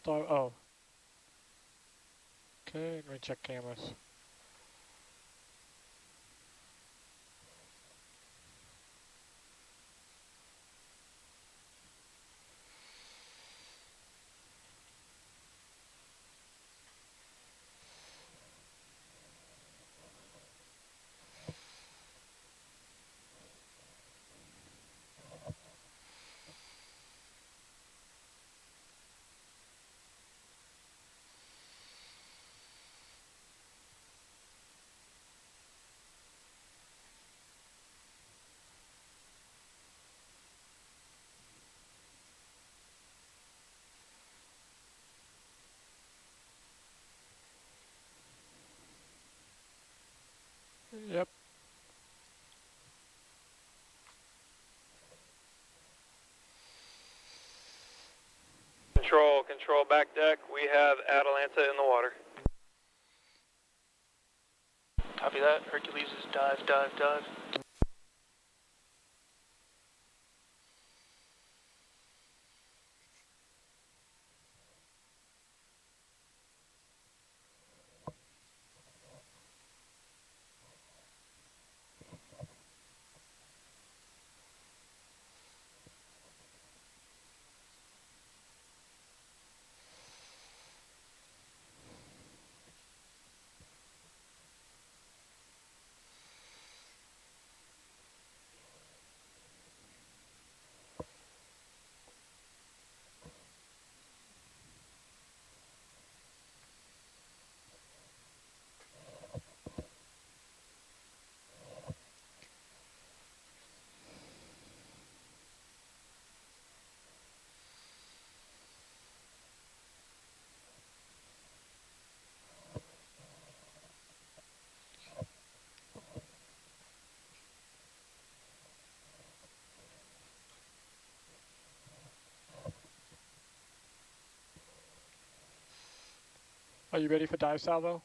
Start. Oh. Okay, let me check cameras. Yep. Control back deck. We have Atalanta in the water. Copy that. Hercules is dive. Are you ready for dive salvo?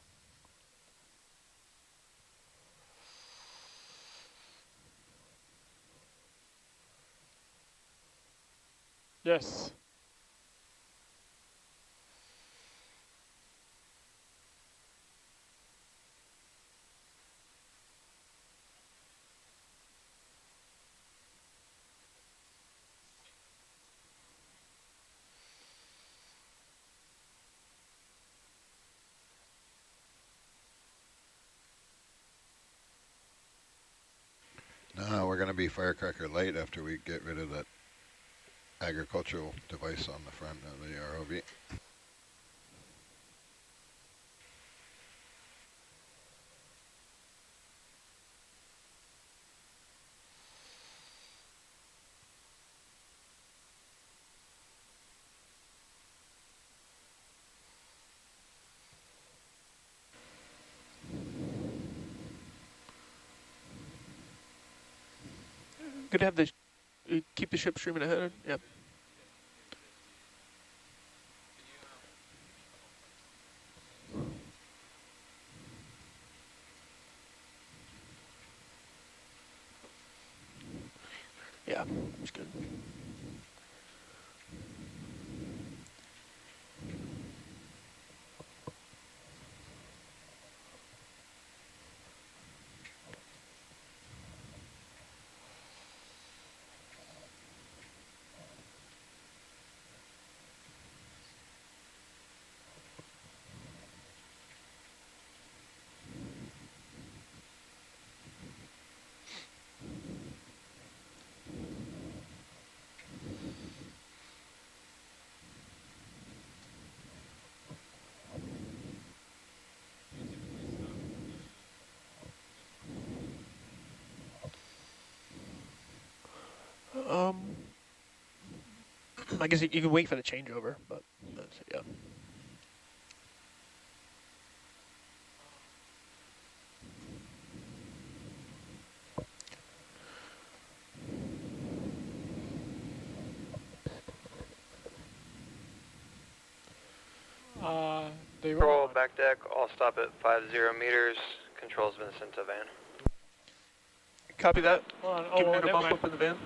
Yes. No, we're going to be firecracker light after we get rid of that agricultural device on the front of the ROV. Good to have the keep the ship streaming ahead. Yep. Yeah, it's good. I guess you can wait for the changeover, but yeah. They were Control on. back deck. All stop at 50 meters. Control's been sent to van. Copy that. Hold on. Giving Oh, it a never bump mind. up in the van.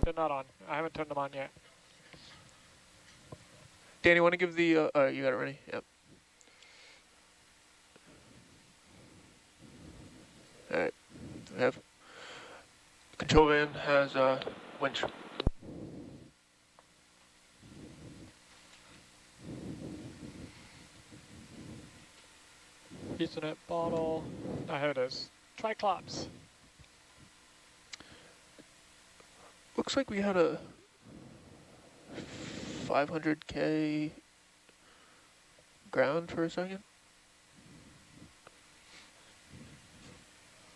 They're not on. I haven't turned them on yet. Danny, want to give the, you got it ready? Yep. All right. We have control van has winch. Ethernet bottle. Oh, here it is. Triclops. Looks like we had a 500K ground for a second.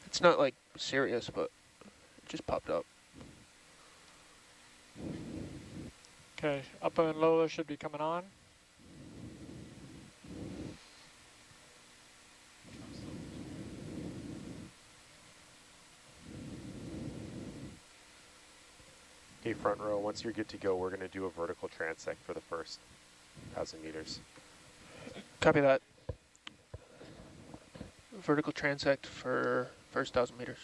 It's not like serious, but it just popped up. Okay, upper and lower should be coming on. Okay, front row, once you're good to go, we're going to do a vertical transect for the first 1,000 meters. Copy that. Vertical transect for first 1,000 meters.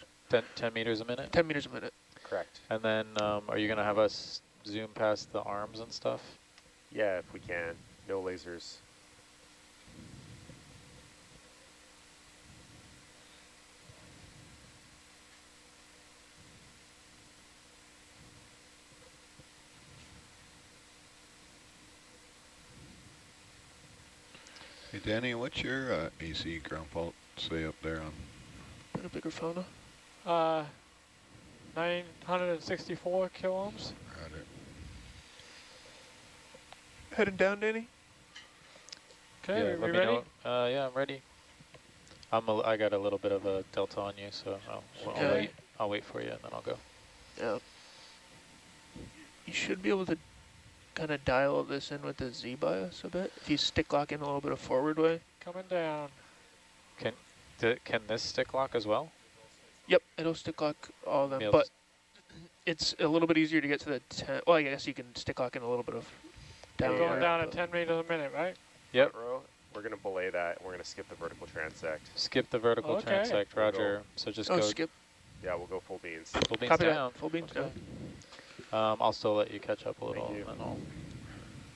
10 meters a minute? 10 meters a minute. Correct. And then are you going to have us zoom past the arms and stuff? Yeah, if we can. No lasers. Hey, Danny, what's your AC ground fault say up there on? Bit of bigger fauna. 964 kiloohms. Roger. Heading down, Danny? Okay, yeah, we let me ready? know. Yeah, I'm ready. I got a little bit of a delta on you, so I'll Okay. wait. I'll wait for you, and then I'll go. Yeah. You should be able to kind of dial this in with the Z bias a bit. If you stick lock in a little bit of forward way. Coming down. Can this stick lock as well? Yep, it'll stick lock all of them, Yeah, but it's a little bit easier to get to the 10. Well, I guess you can stick lock in a little bit of down. We're going there, down at but 10 meters a minute, right? Yep. Front row, we're going to belay that, and we're going to skip the vertical transect. Skip the vertical Okay. transect, We'll Roger. So just Oh, go skip. Yeah, we'll go full beans. full beans Copy down. that. Full beams Okay. down. I'll still let you catch up a little, you. and I'll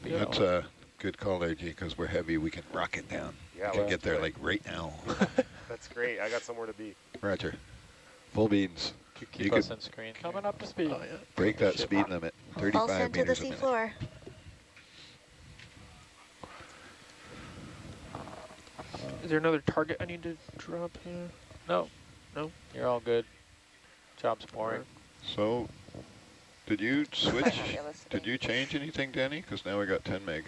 be Yeah. That's going. a good call there, G, because we're heavy. We can rock it down. Yeah, We can well, get there that's like right now. That's great. I got somewhere to be. Roger. Full beans. Keep you us could in screen. Coming up to speed. Oh, yeah. break that Shit. speed limit. All 35 sent to the meters a minute. seafloor. Is there another target I need to drop here? No. No? You're all good. Job's boring. So, did you switch? You're listening. Did you change anything, Danny? Because now we got 10 meg.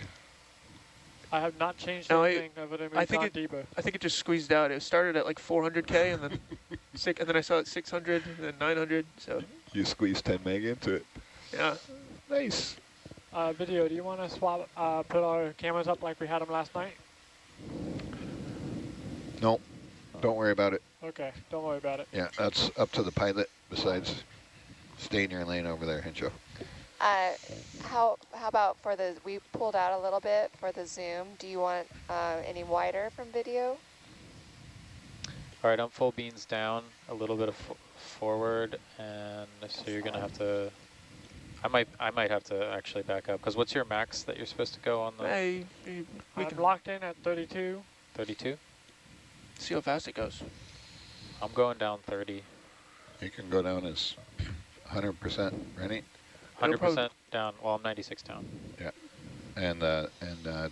I have not changed No, anything other than I we think found Debo. I think it just squeezed out. It started at like 400K and then and then I saw it 600 and then 900. So You squeezed 10 meg into it. yeah. Nice. Video, do you want to swap, put our cameras up like we had them last night? No, don't worry about it. Okay, don't worry about it. Yeah, that's up to the pilot. Besides, stay in your lane over there, Hincho. How about for the, we pulled out a little bit for the zoom. Do you want any wider from video? All right, I'm full beans down, a little bit of forward, and so you're gonna have to. I might have to actually back up, because what's your max that you're supposed to go on the Hey, we I'm can locked in at 32. 32? see how fast it goes. I'm going down 30. You can go down as 100%, ready? 100% down. Well, I'm 96 down. Yeah. And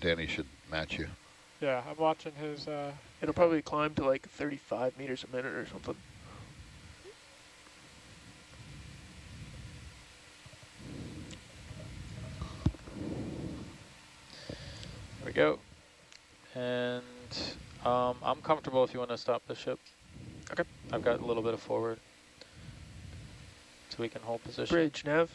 Danny should match you. Yeah, I'm watching his, It'll probably climb to like 35 meters a minute or something. There we go. And I'm comfortable if you want to stop the ship. Okay. I've got a little bit of forward, so we can hold position. Bridge, nav.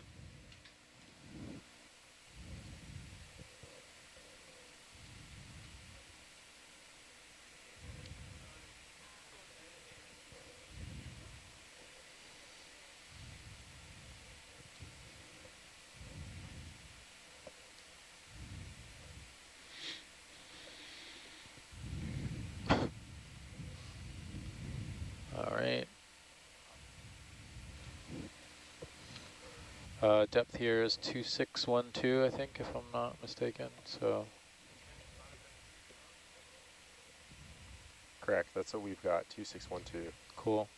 All right. Depth here is 2612, I think, if I'm not mistaken. So Correct. That's what we've got. 2612. cool.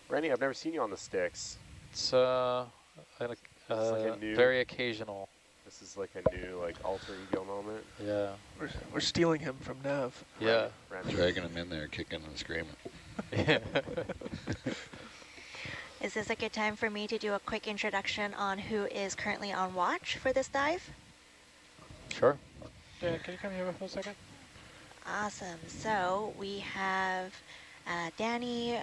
Randy, I've never seen you on the sticks. It's It's like a new. very occasional. This is like a new alter ego moment. Yeah. We're stealing him from Nav. Yeah. Randy. Dragging him in there, kicking and screaming. Is this a good time for me to do a quick introduction on who is currently on watch for this dive? Sure. Dan, can you come here for a second? Awesome. So we have Danny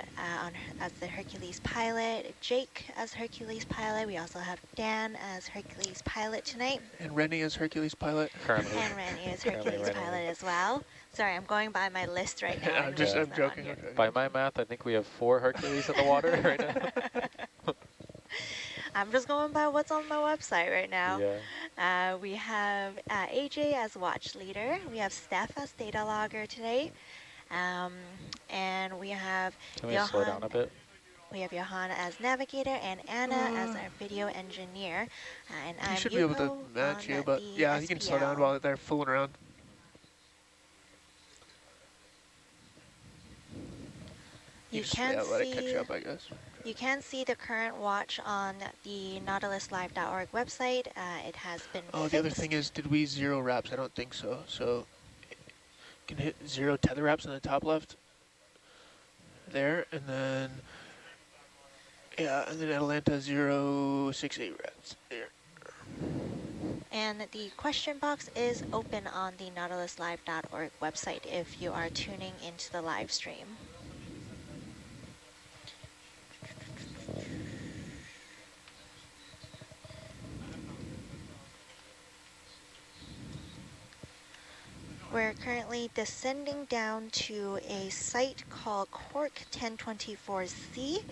as the Hercules pilot, Jake as Hercules pilot. We also have Dan as Hercules pilot tonight. And Rennie is Hercules pilot. Currently. And Rennie is Currently Hercules Rennie. pilot as well. Sorry, I'm going by my list right now. I'm Rennie's I'm not joking. on here. Okay. By my math, I think we have 4 Hercules in the water right now. I'm just going by what's on my website right now. Yeah. We have AJ as watch leader. We have Steph as data logger today. And we have Can we slow down a bit? We have Johanna as navigator and Anna as our video engineer. And You I'm should be able to Yuko match on you, but the yeah, you can slow down SPL. while they're fooling around. You just can let it see catch up, I guess. You can see the current watch on the nautiluslive.org website. It has been Oh, the other fixed. thing is, did we 0 wraps? I don't think so. So you can hit 0 tether wraps in the top left. There, and then yeah, and then Atlanta 068 wraps there. And the question box is open on the nautiluslive.org website if you are tuning into the live stream. We're currently descending down to a site called Cork 1024C.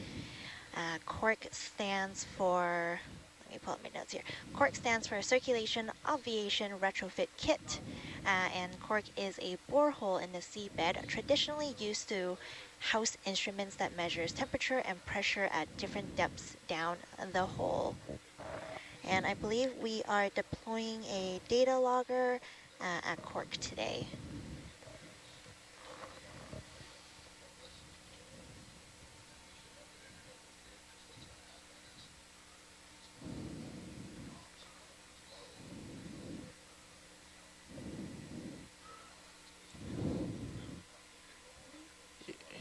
Cork stands for, let me pull up my notes here. Cork stands for Circulation Obviation Retrofit Kit. And Cork is a borehole in the seabed, traditionally used to house instruments that measures temperature and pressure at different depths down the hole. And I believe we are deploying a data logger at Cork today.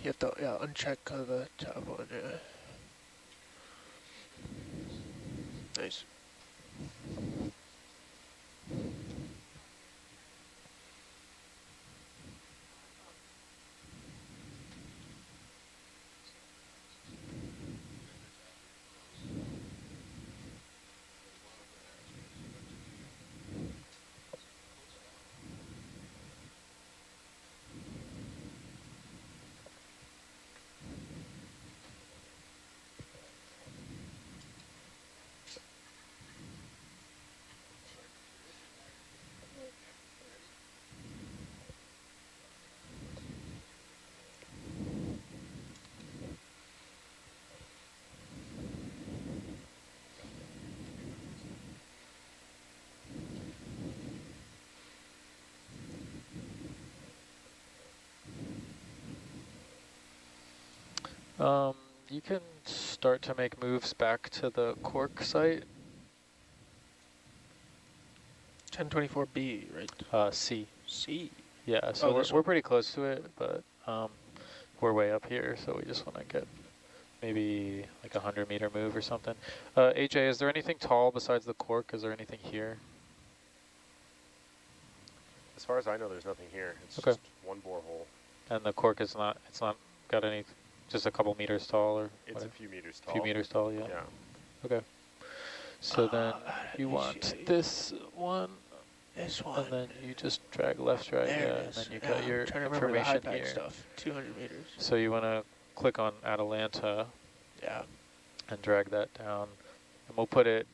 You have to uncheck the top one. Yeah. Nice. You can start to make moves back to the Cork site. 1024B, right? C. C. Yeah, so Oh, we're this one. pretty close to it, but we're way up here, so we just want to get maybe like a 100-meter move or something. AJ, is there anything tall besides the Cork? Is there anything here? As far as I know, there's nothing here. It's Okay. just one borehole. And the Cork is not, it's not got any, just a couple meters tall or It's whatever? a few meters A tall. few meters tall, yeah. Yeah. Okay. So then you let me want see. this one, This one. and then you just drag left, right, There yeah, it and is. then you Yeah, got I'm your trying to remember the information high here. stuff. 200 meters. So you want to click on Atalanta Yeah. and drag that down, and we'll put it,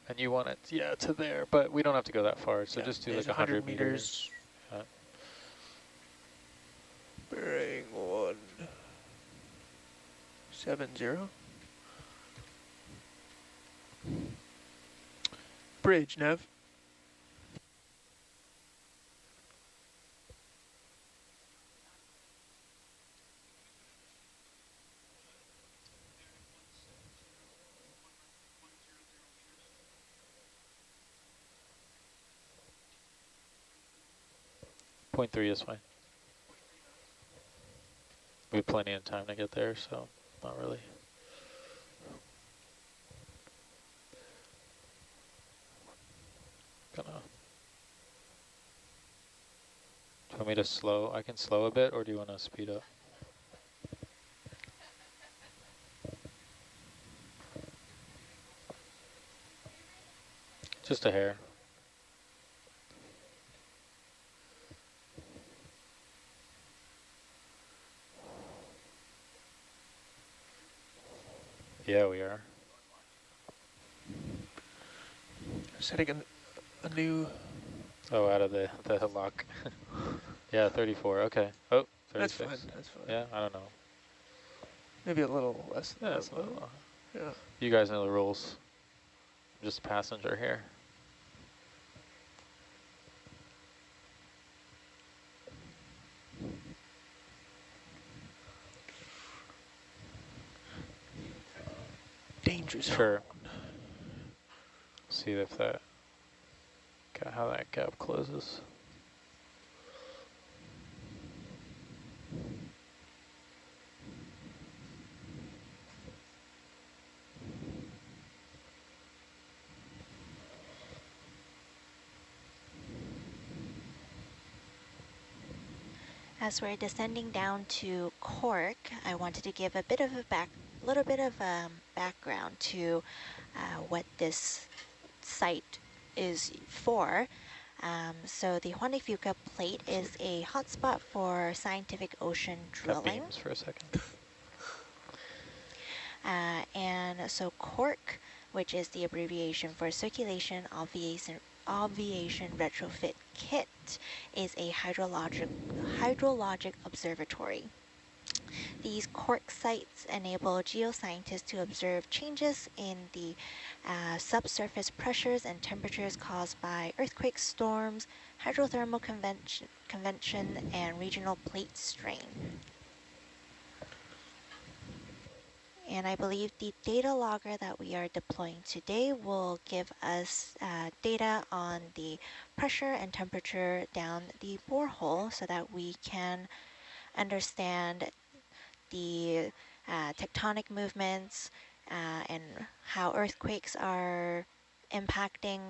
and you want it, yeah, to there, but we don't have to go that far, so Yeah, just do there's like 100 meters. Yeah. Bearing 170. Bridge, Nev. Point 3 is fine. We have plenty of time to get there, so not really. Gonna. Do you want me to slow? I can slow a bit, or do you want to speed up? Just a hair. Yeah, we are. Setting a new... Oh, out of the lock. Yeah, 34. Okay. Oh, 36. That's fine. That's fine. Yeah, I don't know. Maybe a little less than Yeah, that, it's a little. yeah. You guys know the rules. I'm just a passenger here. Dangerous. Sure. See if that, how that gap closes. As we're descending down to Cork, I wanted to give a bit of a little bit of background to what this site is for. So the Juan de Fuca plate is a hotspot for scientific ocean Cut drilling. beams for a second. And so CORC, which is the abbreviation for Circulation Obviation Retrofit Kit, is a hydrologic observatory. These CORC sites enable geoscientists to observe changes in the subsurface pressures and temperatures caused by earthquakes, storms, hydrothermal convection, and regional plate strain. And I believe the data logger that we are deploying today will give us data on the pressure and temperature down the borehole so that we can understand the tectonic movements and how earthquakes are impacting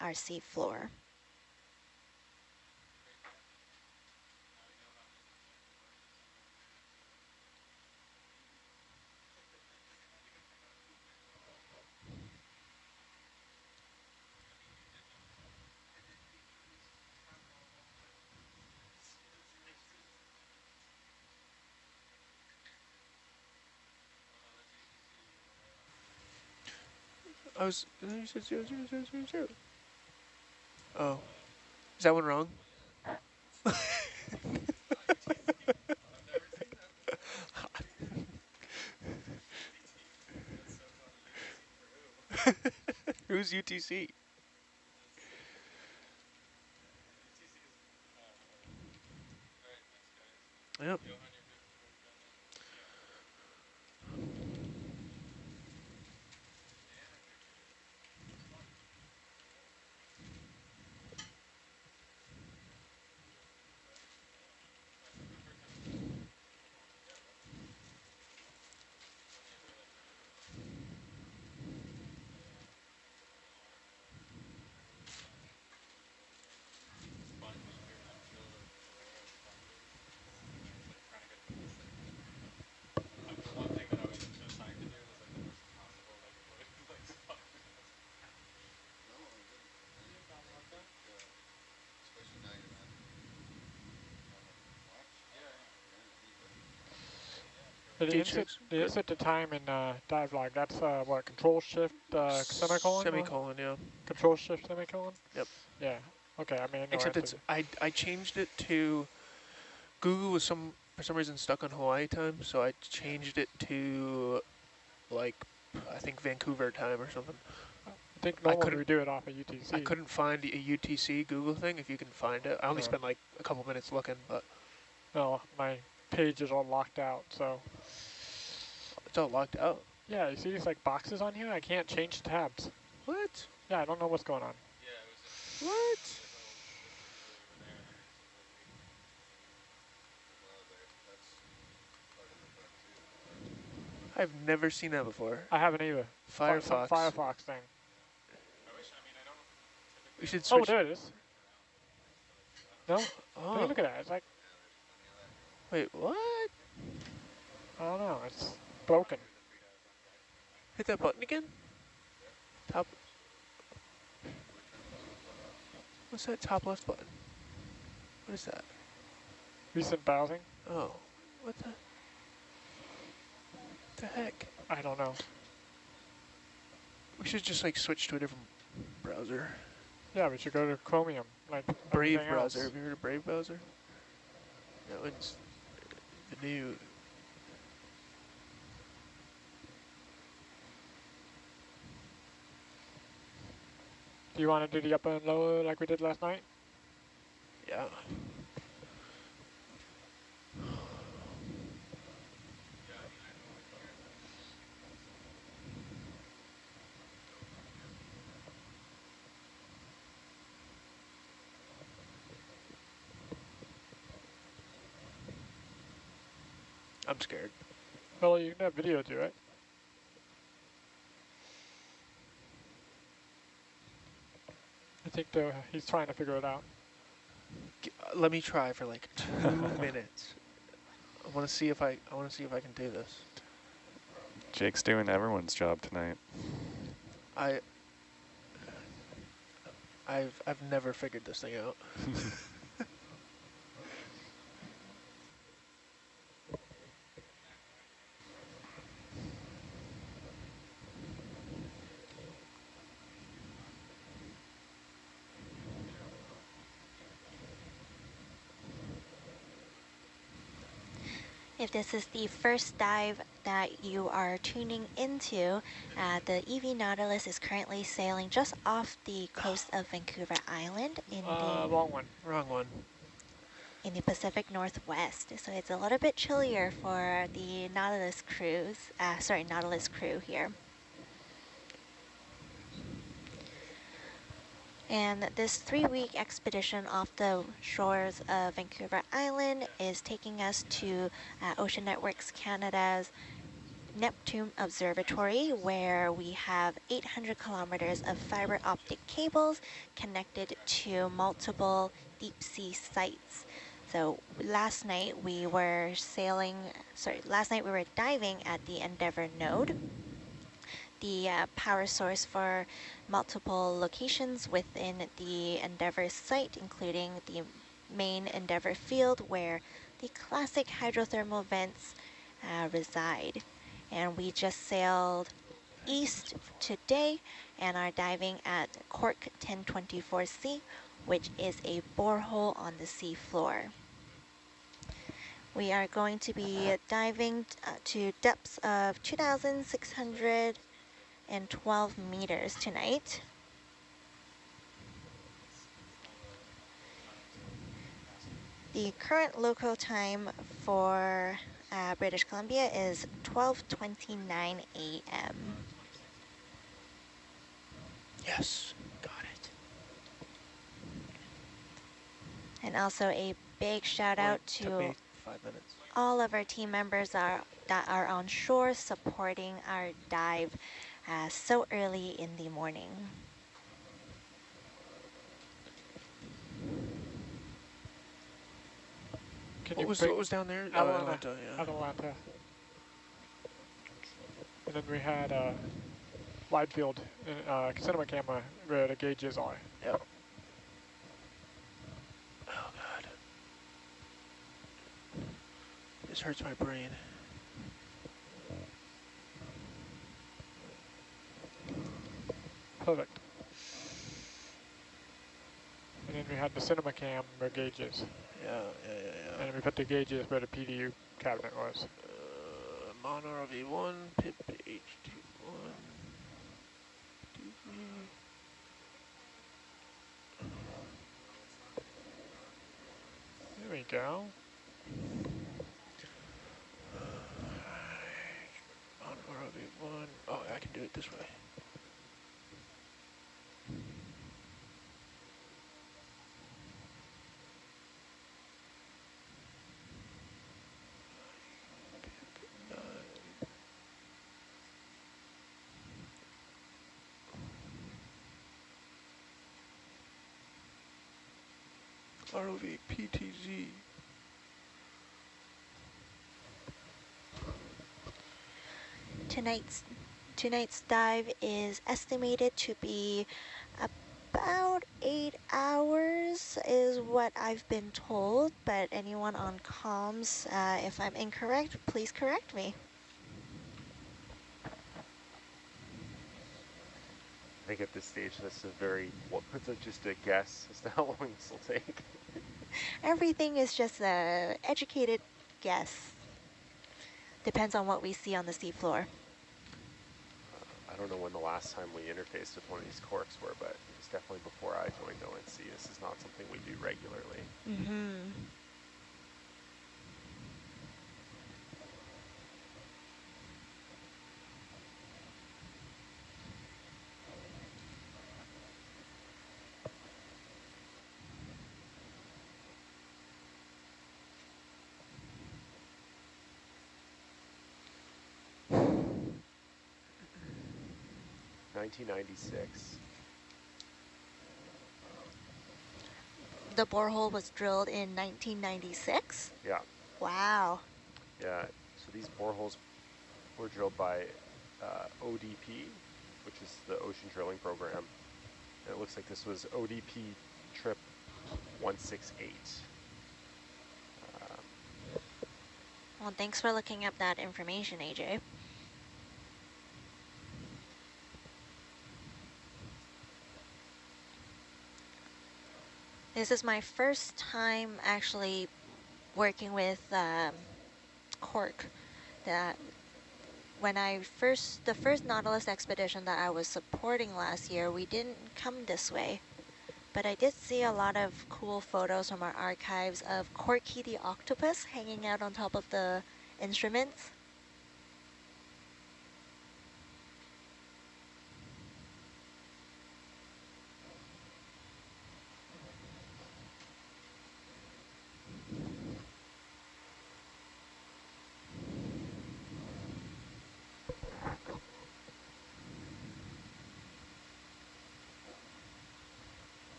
our sea floor. You said 0, 0, 0, 0, 0. Oh. Is that one wrong? Who's UTC? Yep. The insert to time in dive log, that's what, control shift semicolon? Semicolon, yeah. Control shift semicolon? Yep. Yeah. Okay, I mean, no Except it's, I changed it to, Google was for some reason stuck on Hawaii time, so I changed it to like I think Vancouver time or something. I think I normally couldn't- we do it off of UTC. I couldn't find a UTC Google thing. If you can find it, I only No. spent like a couple minutes looking, but No, my page is all locked out, so. it's all locked out. Yeah, you see these like boxes on here? I can't change tabs. What? Yeah, I don't know what's going on. What? I've never seen that before. I haven't either. Some Firefox. Firefox thing. We should Oh, switch. there it is. No? Take a Oh, look at that. It's like, wait, what? I don't know. It's broken. Hit that button again? Top. What's that top left button? What is that? Recent browsing? Oh, what the heck? I don't know. We should just like switch to a different browser. Yeah, we should go to Chromium. Like Brave everything else. browser. Have you heard of Brave browser? That one's the new. Do you want to do the upper and lower like we did last night? Yeah. I'm scared. Well, you can have video do it. I think he's trying to figure it out. Let me try for like 2 minutes. I want to see if I want to see if I can do this. Jake's doing everyone's job tonight. I've never figured this thing out. If this is the first dive that you are tuning into, the EV Nautilus is currently sailing just off the coast of Vancouver Island in Wrong one. Wrong one. in the Pacific Northwest. So it's a little bit chillier for the Nautilus Nautilus crew here. And this 3-week expedition off the shores of Vancouver Island is taking us to Ocean Networks Canada's Neptune Observatory, where we have 800 kilometers of fiber optic cables connected to multiple deep sea sites. So last night we were diving at the Endeavour node, the power source for multiple locations within the Endeavour site, including the main Endeavour field where the classic hydrothermal vents reside. And we just sailed east today and are diving at Cork 1024C, which is a borehole on the sea floor. We are going to be diving to depths of 2,612 meters tonight. The current local time for British Columbia is 12:29 a.m. Yes, got it. And also a big shout out Took to me 5 minutes. all of our team members that are on shore supporting our dive so early in the morning. Can What you was down there? Atalanta. Yeah. Atalanta. And then we had wide field cinema camera where the gauges are. Yep. Oh god. This hurts my brain. Perfect. And then we had the cinema cam gauges. Yeah. And then we put the gauges where the PDU cabinet was. Mon ROV1, pip H2. 1, 2, 3. There we go. On ROV1. Oh, I can do it this way. ROV PTZ. Tonight's dive is estimated to be about 8 hours is what I've been told, but anyone on comms, if I'm incorrect, please correct me. I think at this stage, this is just a guess as to how long this will take. Everything is just a educated guess. Depends on what we see on the seafloor. I don't know when the last time we interfaced with one of these corks were, but it was definitely before I joined ONC. This is not something we do regularly. Mm-hmm. $1996. The borehole was drilled in 1996? Yeah, Wow. yeah. So these boreholes were drilled by ODP, which is the Ocean Drilling Program. And it looks like this was ODP trip 168. Well, thanks for looking up that information, AJ. This is my first time actually working with cork. That when the first Nautilus expedition that I was supporting last year, we didn't come this way. But I did see a lot of cool photos from our archives of Corky the octopus hanging out on top of the instruments.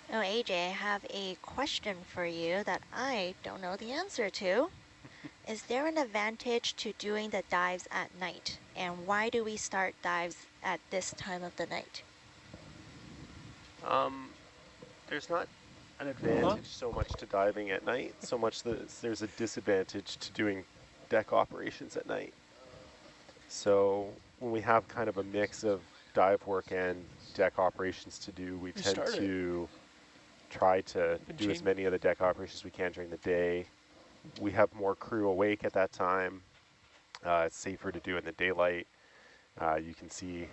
Oh, AJ, I have a question for you that I don't know the answer to. Is there an advantage to doing the dives at night? And why do we start dives at this time of the night? There's not an advantage so much to diving at night, so much that there's a disadvantage to doing deck operations at night. So when we have kind of a mix of dive work and deck operations to do, we tend to try to do as many of the deck operations as we can during the day. We have more crew awake at that time. It's safer to do in the daylight. You can see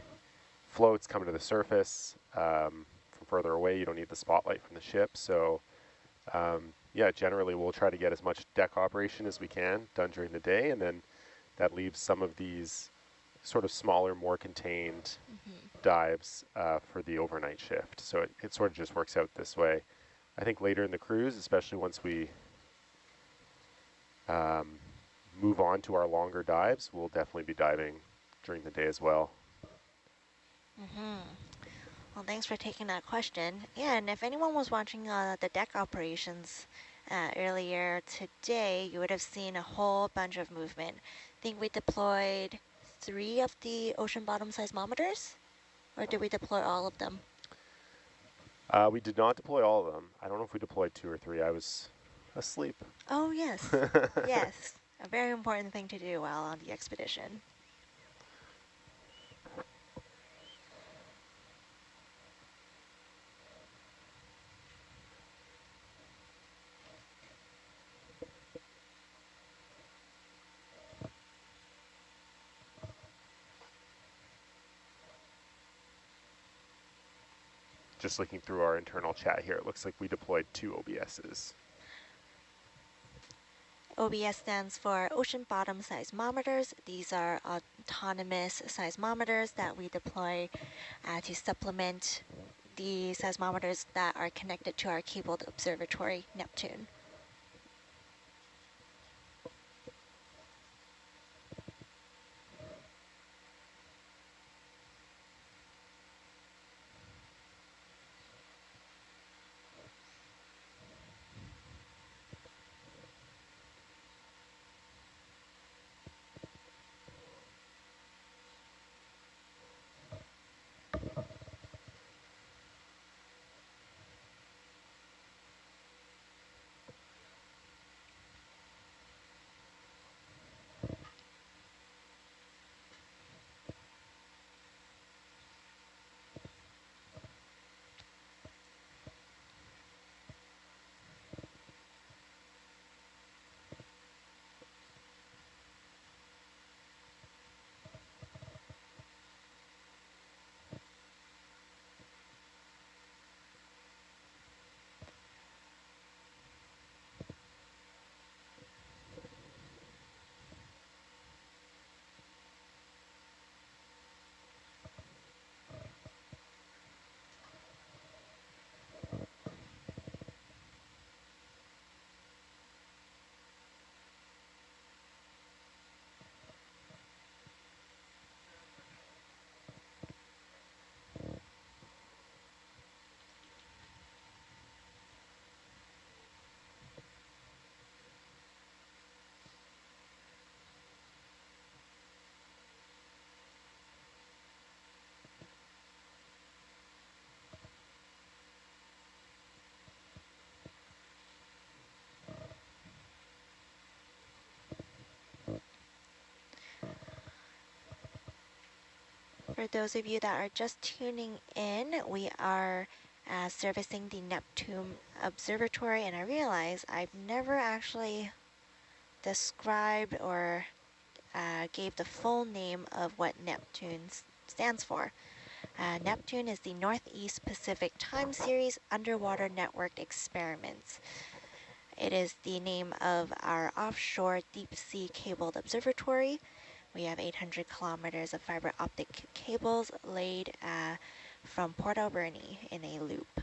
floats coming to the surface from further away. You don't need the spotlight from the ship. So yeah, generally we'll try to get as much deck operation as we can done during the day, and then that leaves some of these sort of smaller, more contained dives for the overnight shift. So it sort of just works out this way. I think later in the cruise, especially once we move on to our longer dives, we'll definitely be diving during the day as well. Well, thanks for taking that question. Yeah, and if anyone was watching the deck operations earlier today, you would have seen a whole bunch of movement. I think we deployed 3 of the ocean bottom seismometers, or did we deploy all of them? We did not deploy all of them. I don't know if we deployed 2 or 3. I was Asleep. Oh, yes. Yes. A very important thing to do while on the expedition. Just looking through our internal chat here, it looks like we deployed 2 OBSs. OBS stands for Ocean Bottom Seismometers. These are autonomous seismometers that we deploy to supplement the seismometers that are connected to our cabled observatory, Neptune. For those of you that are just tuning in, we are servicing the Neptune Observatory, and I realize I've never actually described or gave the full name of what Neptune stands for. Neptune is the Northeast Pacific Time Series Underwater Networked Experiments. It is the name of our offshore deep-sea cabled observatory. We have 800 kilometers of fiber optic cables laid from Port Alberni in a loop.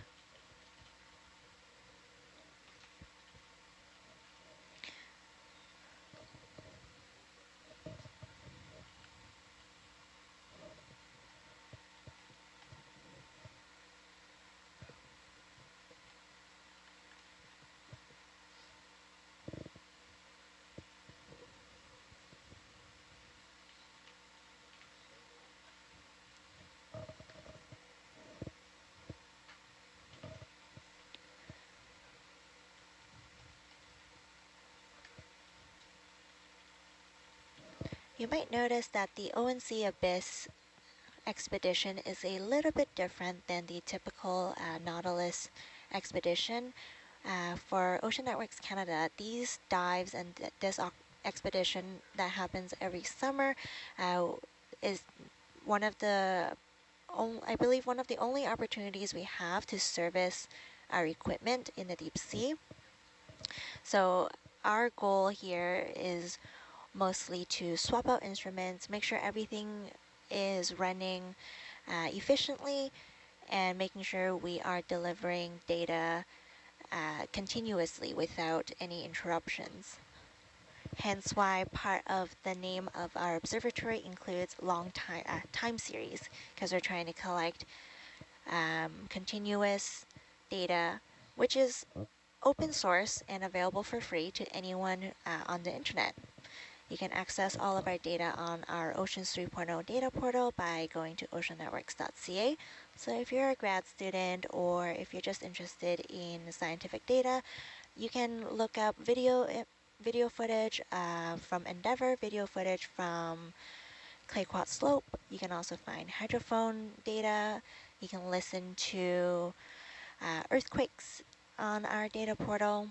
You might notice that the ONC Abyss expedition is a little bit different than the typical Nautilus expedition. For Ocean Networks Canada, these dives and this expedition that happens every summer is one of the, I believe, one of the only opportunities we have to service our equipment in the deep sea. So our goal here is mostly to swap out instruments, make sure everything is running efficiently, and making sure we are delivering data continuously without any interruptions. Hence why part of the name of our observatory includes long time series, because we're trying to collect continuous data, which is open source and available for free to anyone on the internet. You can access all of our data on our Oceans 3.0 data portal by going to oceannetworks.ca. So if you're a grad student or if you're just interested in scientific data, You can look up video footage from Endeavour, video footage from Clay Quad Slope. You can also find hydrophone data. You can listen to earthquakes on our data portal.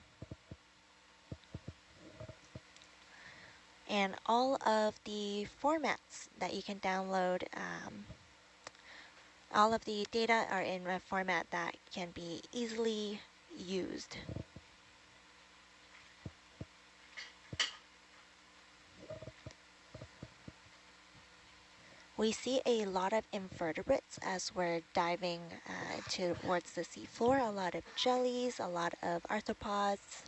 And all of the formats that you can download, all of the data are in a format that can be easily used. We see a lot of invertebrates as we're diving towards the seafloor, a lot of jellies, a lot of arthropods.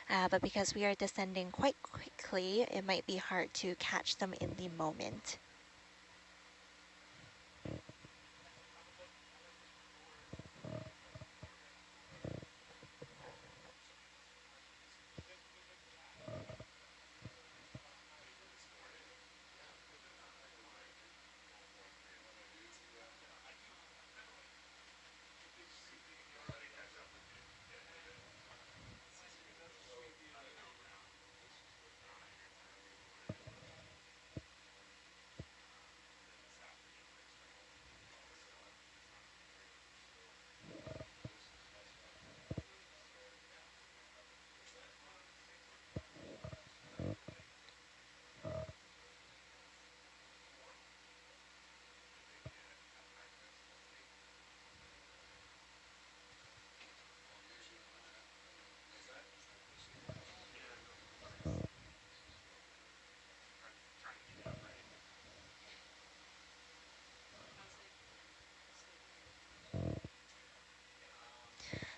But because we are descending quite quickly, it might be hard to catch them in the moment.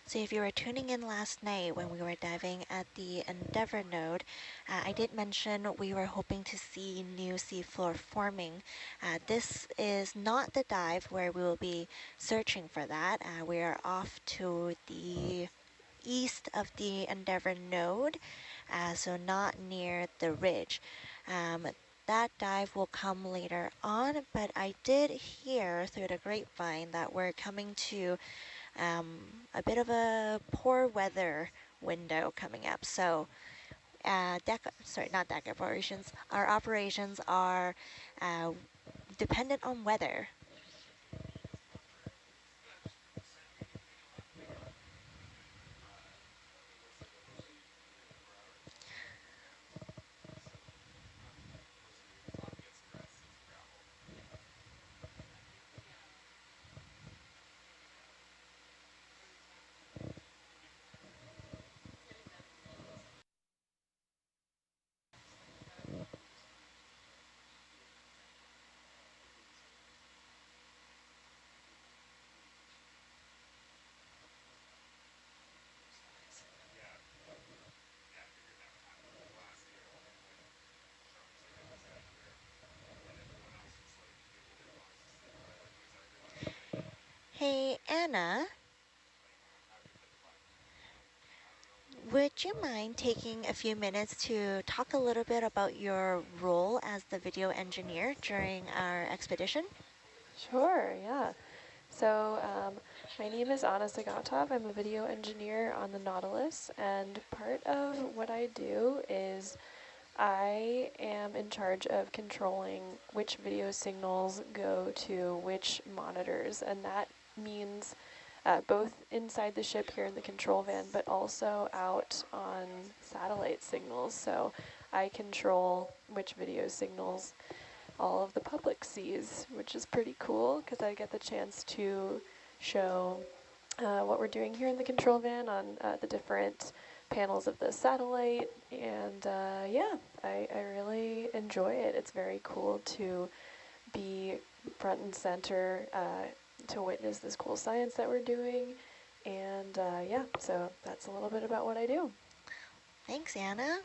So if you were tuning in last night when we were diving at the Endeavour node, I did mention we were hoping to see new seafloor forming. This is not the dive where we will be searching for that. We are off to the east of the Endeavour node, so not near the ridge. That dive will come later on, but I did hear through the grapevine that we're coming to a bit of a poor weather window coming up. So not deck operations, our operations are dependent on weather. Hey, Anna, would you mind taking a few minutes to talk a little bit about your role as the video engineer during our expedition? Sure, yeah. So my name is Anna Sagatov. I'm a video engineer on the Nautilus, and part of what I do is I am in charge of controlling which video signals go to which monitors, and that means both inside the ship here in the control van, but also out on satellite signals. So I control which video signals all of the public sees, which is pretty cool because I get the chance to show what we're doing here in the control van on the different panels of the satellite, and yeah, I really enjoy it. It's very cool to be front and center to witness this cool science that we're doing, and yeah, so that's a little bit about what I do. Thanks, Anna.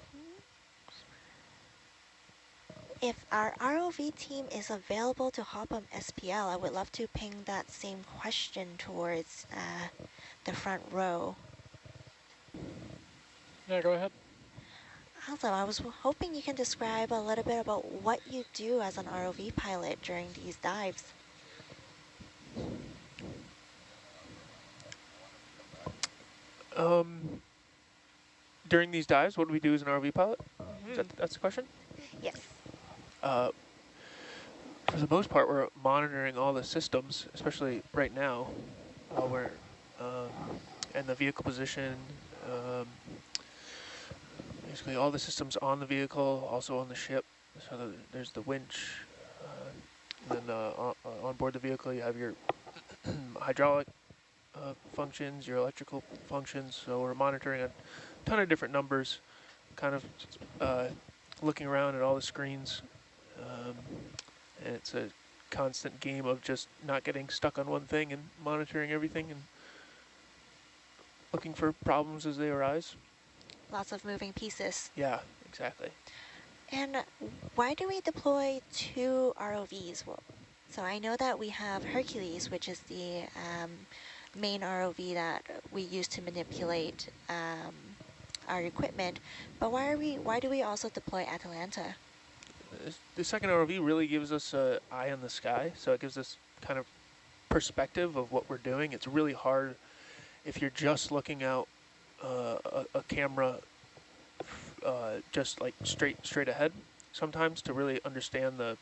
If our ROV team is available to hop on SPL, I would love to ping that same question towards the front row. Yeah, go ahead. Also, I was hoping you can describe a little bit about what you do as an ROV pilot during these dives. During these dives, what do we do as an ROV pilot? That's the question? Yes. For the most part, we're monitoring all the systems, especially right now, where and the vehicle position, basically all the systems on the vehicle, also on the ship. So there's the winch, and then on board the vehicle you have your hydraulic functions, your electrical functions. So we're monitoring a ton of different numbers, kind of looking around at all the screens. And it's a constant game of just not getting stuck on one thing and monitoring everything and looking for problems as they arise. Lots of moving pieces. Yeah, exactly. And why do we deploy 2 ROVs? Well, so I know that we have Hercules, which is the main ROV that we use to manipulate our equipment, but why do we also deploy Atalanta? The second ROV really gives us an eye on the sky, so it gives us kind of perspective of what we're doing. It's really hard if you're just looking out a camera just like straight ahead sometimes to really understand the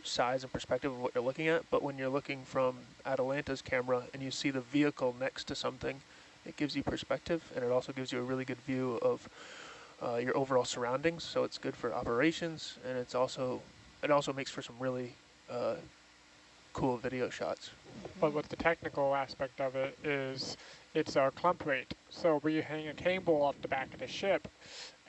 size and perspective of what you're looking at. But when you're looking from Atalanta's camera and you see the vehicle next to something, it gives you perspective, and it also gives you a really good view of your overall surroundings. So it's good for operations, and it also makes for some really cool video shots. But what the technical aspect of it is, it's our clump rate. So we hang a cable off the back of the ship,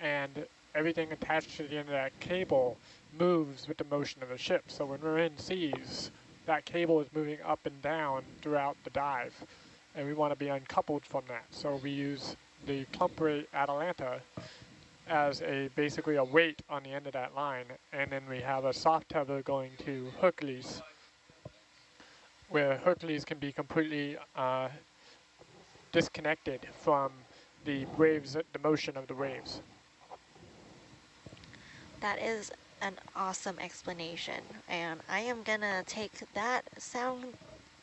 and everything attached to the end of that cable moves with the motion of the ship. So when we're in seas, that cable is moving up and down throughout the dive, and we want to be uncoupled from that. So we use the clump rate Atalanta as basically a weight on the end of that line, and then we have a soft tether going to Hercules, where Hercules can be completely disconnected from the waves, the motion of the waves. That is an awesome explanation, and I am gonna take that sound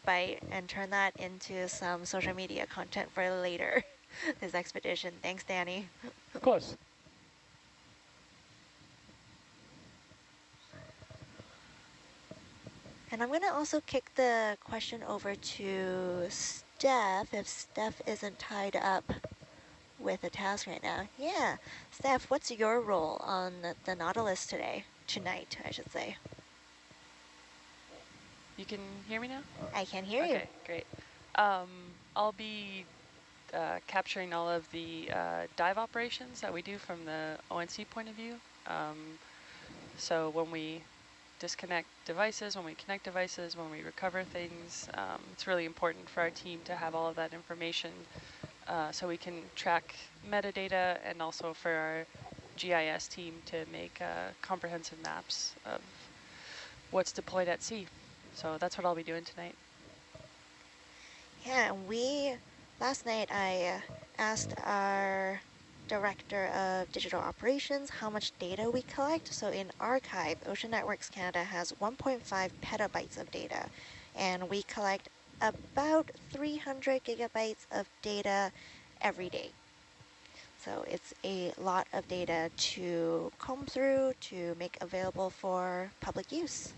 bite and turn that into some social media content for later, this expedition. Thanks, Danny. Of course. And I'm gonna also kick the question over to Steph, if Steph isn't tied up with a task right now. Yeah, Steph, what's your role on the Nautilus tonight, I should say? You can hear me now? I can hear you. Okay, great. I'll be capturing all of the dive operations that we do from the ONC point of view. So when we disconnect devices, when we connect devices, when we recover things, it's really important for our team to have all of that information so we can track metadata, and also for our GIS team to make comprehensive maps of what's deployed at sea. So that's what I'll be doing tonight. Yeah, last night I asked our Director of Digital Operations how much data we collect. So in Archive, Ocean Networks Canada has 1.5 petabytes of data, and we collect about 300 gigabytes of data every day. So it's a lot of data to comb through, to make available for public use.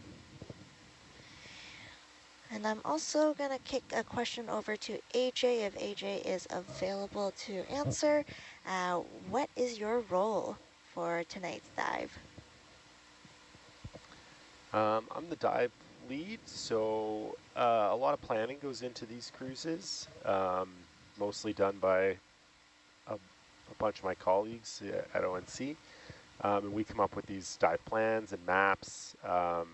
And I'm also going to kick a question over to AJ, if AJ is available to answer. What is your role for tonight's dive? I'm the dive lead, so a lot of planning goes into these cruises, mostly done by a bunch of my colleagues at ONC. And we come up with these dive plans and maps to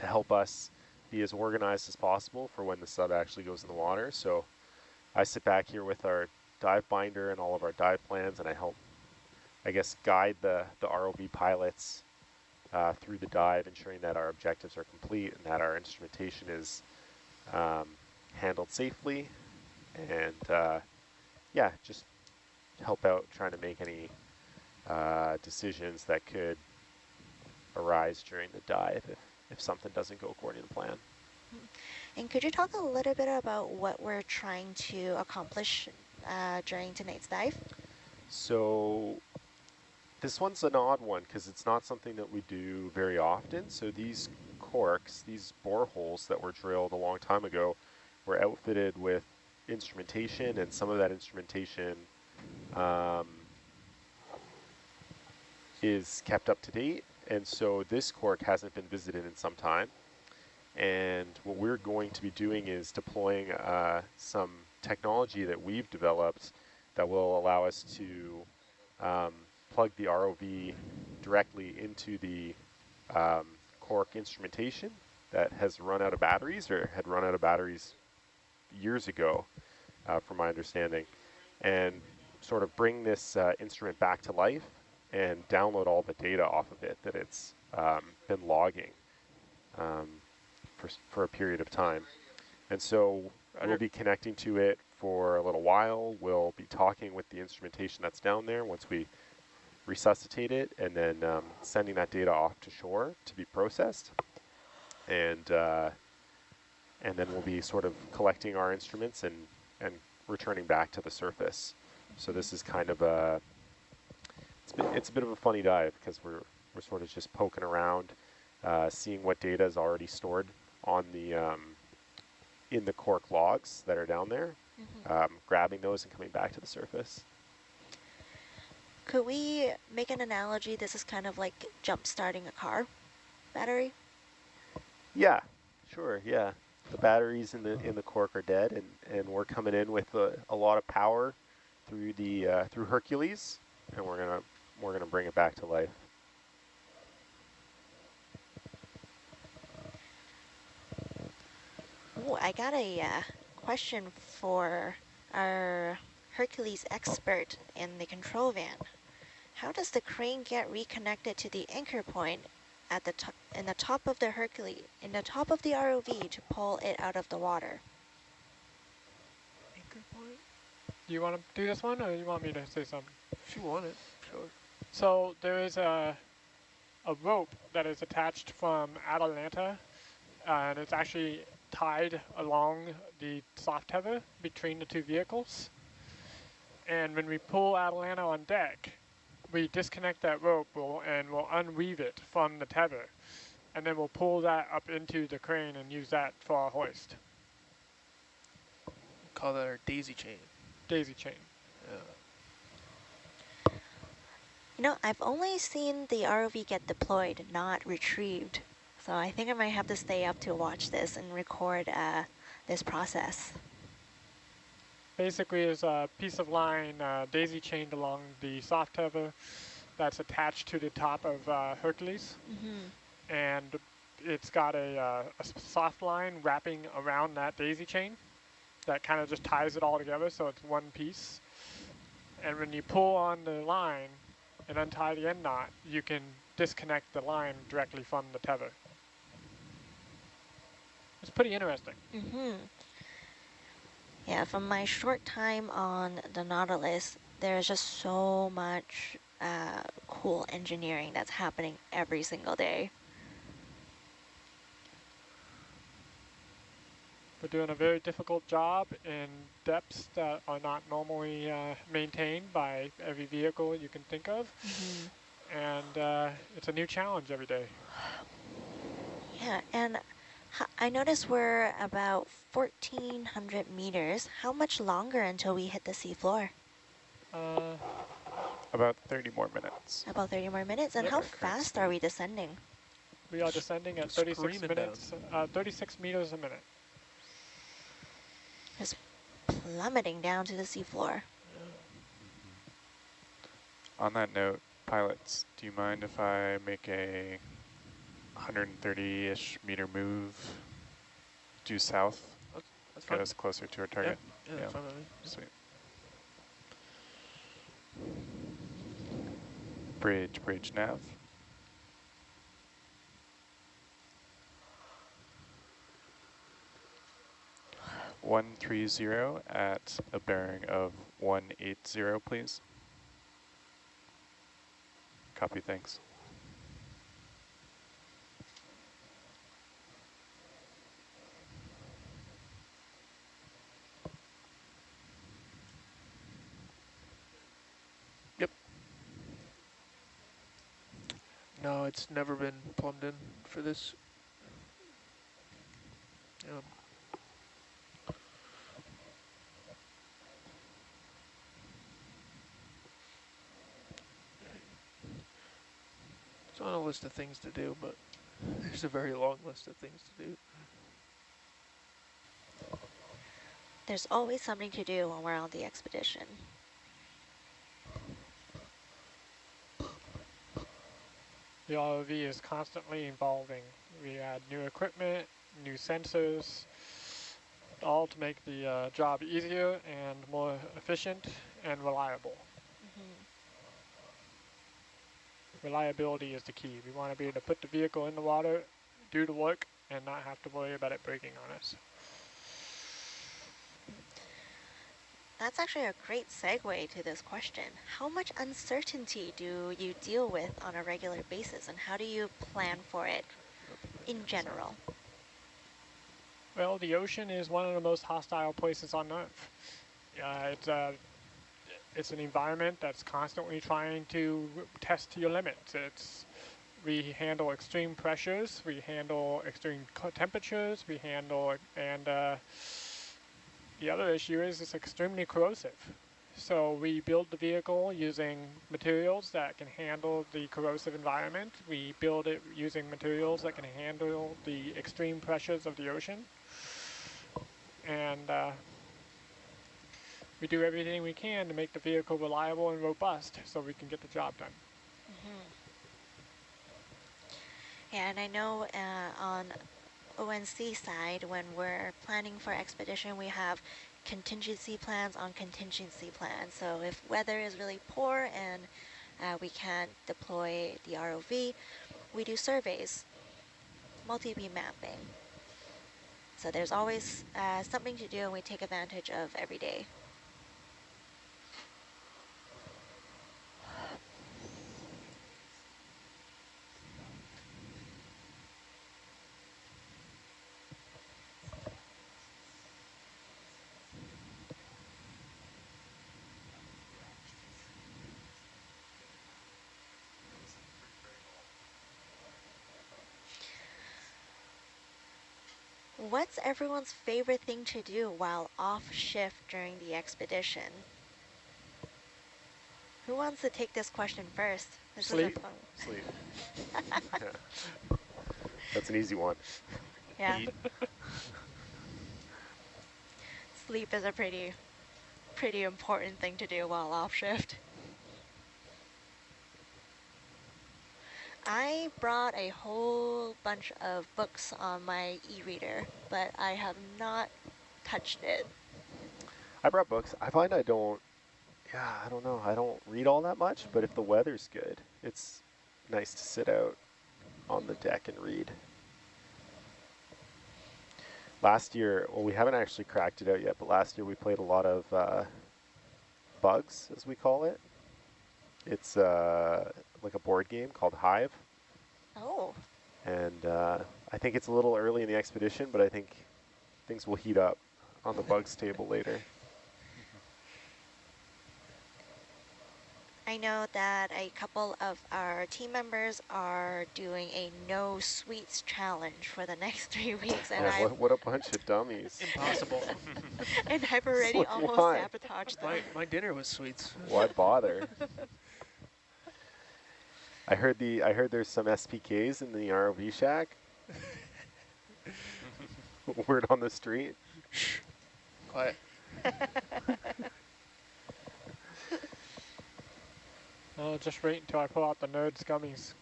help us be as organized as possible for when the sub actually goes in the water. So I sit back here with our dive binder and all of our dive plans, and I help, I guess, guide the ROV pilots through the dive, ensuring that our objectives are complete and that our instrumentation is handled safely. And yeah, just help out trying to make any decisions that could arise during the dive if something doesn't go according to plan. And could you talk a little bit about what we're trying to accomplish during tonight's dive? So this one's an odd one because it's not something that we do very often. So these corks, these boreholes that were drilled a long time ago, were outfitted with instrumentation, and some of that instrumentation is kept up to date. And so this cork hasn't been visited in some time. And what we're going to be doing is deploying some technology that we've developed that will allow us to plug the ROV directly into the cork instrumentation that has run out of batteries, or had run out of batteries years ago, from my understanding, and sort of bring this instrument back to life and download all the data off of it that it's been logging for a period of time. And so we'll be connecting to it for a little while. We'll be talking with the instrumentation that's down there once we resuscitate it, and then sending that data off to shore to be processed. And then we'll be sort of collecting our instruments and returning back to the surface. So this is kind of it's a bit of a funny dive because we're sort of just poking around, seeing what data is already stored on the in the cork logs that are down there, grabbing those and coming back to the surface. Could we make an analogy? This is kind of like jump starting a car battery. Yeah, sure. Yeah, the batteries in the cork are dead, and we're coming in with a lot of power through the through Hercules, and we're gonna bring it back to life. Oh, I got a question for our Hercules expert in the control van. How does the crane get reconnected to the anchor point at the in the top of the Hercules, in the top of the ROV, to pull it out of the water? Anchor point? Do you want to do this one, or you want me to say something? If you want it, sure. So there is a rope that is attached from Atalanta, and it's actually tied along the soft tether between the two vehicles. And when we pull Atalanta on deck, we disconnect that rope and we'll unweave it from the tether. And then we'll pull that up into the crane and use that for our hoist. Call that our daisy chain. Daisy chain. Yeah. You know, I've only seen the ROV get deployed, not retrieved. So I think I might have to stay up to watch this and record this process. Basically is a piece of line daisy chained along the soft tether that's attached to the top of Hercules. And it's got a soft line wrapping around that daisy chain that kind of just ties it all together, so it's one piece. And when you pull on the line and untie the end knot, you can disconnect the line directly from the tether. It's pretty interesting. Yeah, from my short time on the Nautilus, there's just so much cool engineering that's happening every single day. We're doing a very difficult job in depths that are not normally maintained by every vehicle you can think of. And it's a new challenge every day. Yeah, and I noticed we're about 1,400 meters. How much longer until we hit the seafloor? About 30 more minutes. About 30 more minutes? And how fast are we descending? We are descending at 36 minutes, 36 meters a minute. Just plummeting down to the seafloor. On that note, pilots, do you mind if I make a 130-ish meter move due south? That's fine. Get us closer to our target? Yeah, that's fine with me. Sweet. Bridge nav. (130) at a bearing of 180, please. Copy, thanks. No, it's never been plumbed in for this. It's on a list of things to do, but there's a very long list of things to do. There's always something to do when we're on the expedition. The ROV is constantly evolving. We add new equipment, new sensors, all to make the job easier and more efficient and reliable. Reliability is the key. We want to be able to put the vehicle in the water, do the work, and not have to worry about it breaking on us. That's actually a great segue to this question. How much uncertainty do you deal with on a regular basis, and how do you plan for it in general? Well, the ocean is one of the most hostile places on Earth. It's an environment that's constantly trying to test your limits. We handle extreme pressures, we handle extreme temperatures, and the other issue is it's extremely corrosive. So we build the vehicle using materials that can handle the corrosive environment. We build it using materials that can handle the extreme pressures of the ocean. And we do everything we can to make the vehicle reliable and robust so we can get the job done. Yeah, and I know on ONC side, when we're planning for expedition, we have contingency plans on contingency plans. So if weather is really poor and we can't deploy the ROV, we do surveys, multi-beam mapping. So there's always something to do, and we take advantage of every day. What's everyone's favorite thing to do while off shift during the expedition? Who wants to take this question first? This Sleep. is a fun. Sleep. Yeah. That's an easy one. Yeah. Sleep is a pretty important thing to do while off shift. I brought a whole bunch of books on my e-reader, but I have not touched it. I brought books. I find I don't know. I don't read all that much, but if the weather's good, it's nice to sit out on the deck and read. Last year, well, we haven't actually cracked it out yet, but last year we played a lot of Bugs, as we call it. It's like a board game called Hive. Oh. And I think it's a little early in the expedition, but I think things will heat up on the Bugs table later. I know that a couple of our team members are doing a no sweets challenge for the next 3 weeks, and Yeah, what a bunch of dummies. Impossible. and I've already Like, almost why? sabotaged them. My dinner was sweets. Why bother? I heard there's some SPKs in the ROV shack. Word on the street. Shh. Quiet. Oh, just wait until I pull out the Nerds gummies.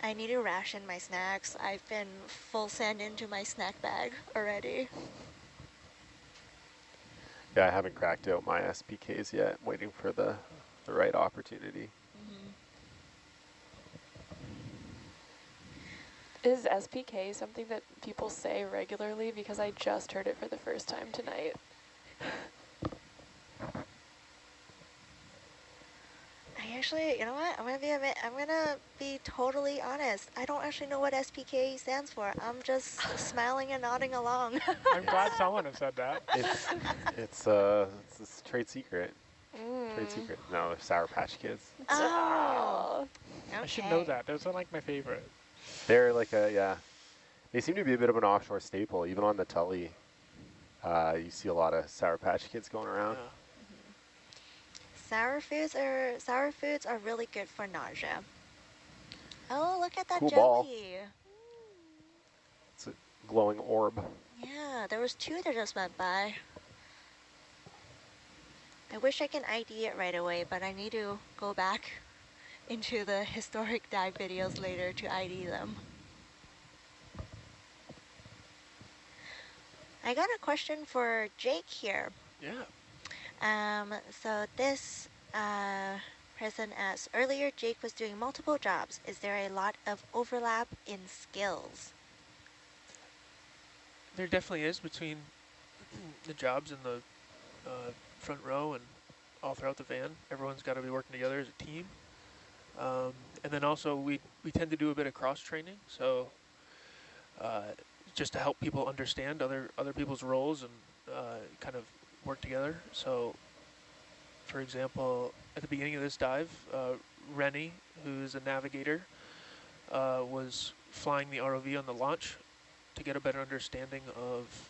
I need to ration my snacks. I've been full send into my snack bag already. Yeah, I haven't cracked out my SPKs yet. I'm waiting for the right opportunity. Is SPK something that people say regularly? Because I just heard it for the first time tonight. I actually, you know what? I'm gonna be totally honest. I don't actually know what SPK stands for. I'm just smiling and nodding along. I'm glad someone has said that. It's a trade secret. Trade secret. No, they're Sour Patch Kids. Oh. should know Okay. that. Those are like my favorite. They're like they seem to be a bit of an offshore staple, even on the Tully. You see a lot of Sour Patch Kids going around. Yeah. Sour foods are really good for nausea. Oh, look at that Cool ball. jelly. It's a glowing orb. Yeah, there was 2 that just went by. I wish I can ID it right away, but I need to go back into the historic dive videos later to ID them. I got a question for Jake here. Yeah. So this person asks, earlier Jake was doing multiple jobs. Is there a lot of overlap in skills? There definitely is between the jobs in the front row and all throughout the van. Everyone's got to be working together as a team. And then also we tend to do a bit of cross training, so just to help people understand other people's roles and kind of work together. So, for example, at the beginning of this dive, Rennie, who's a navigator, was flying the ROV on the launch to get a better understanding of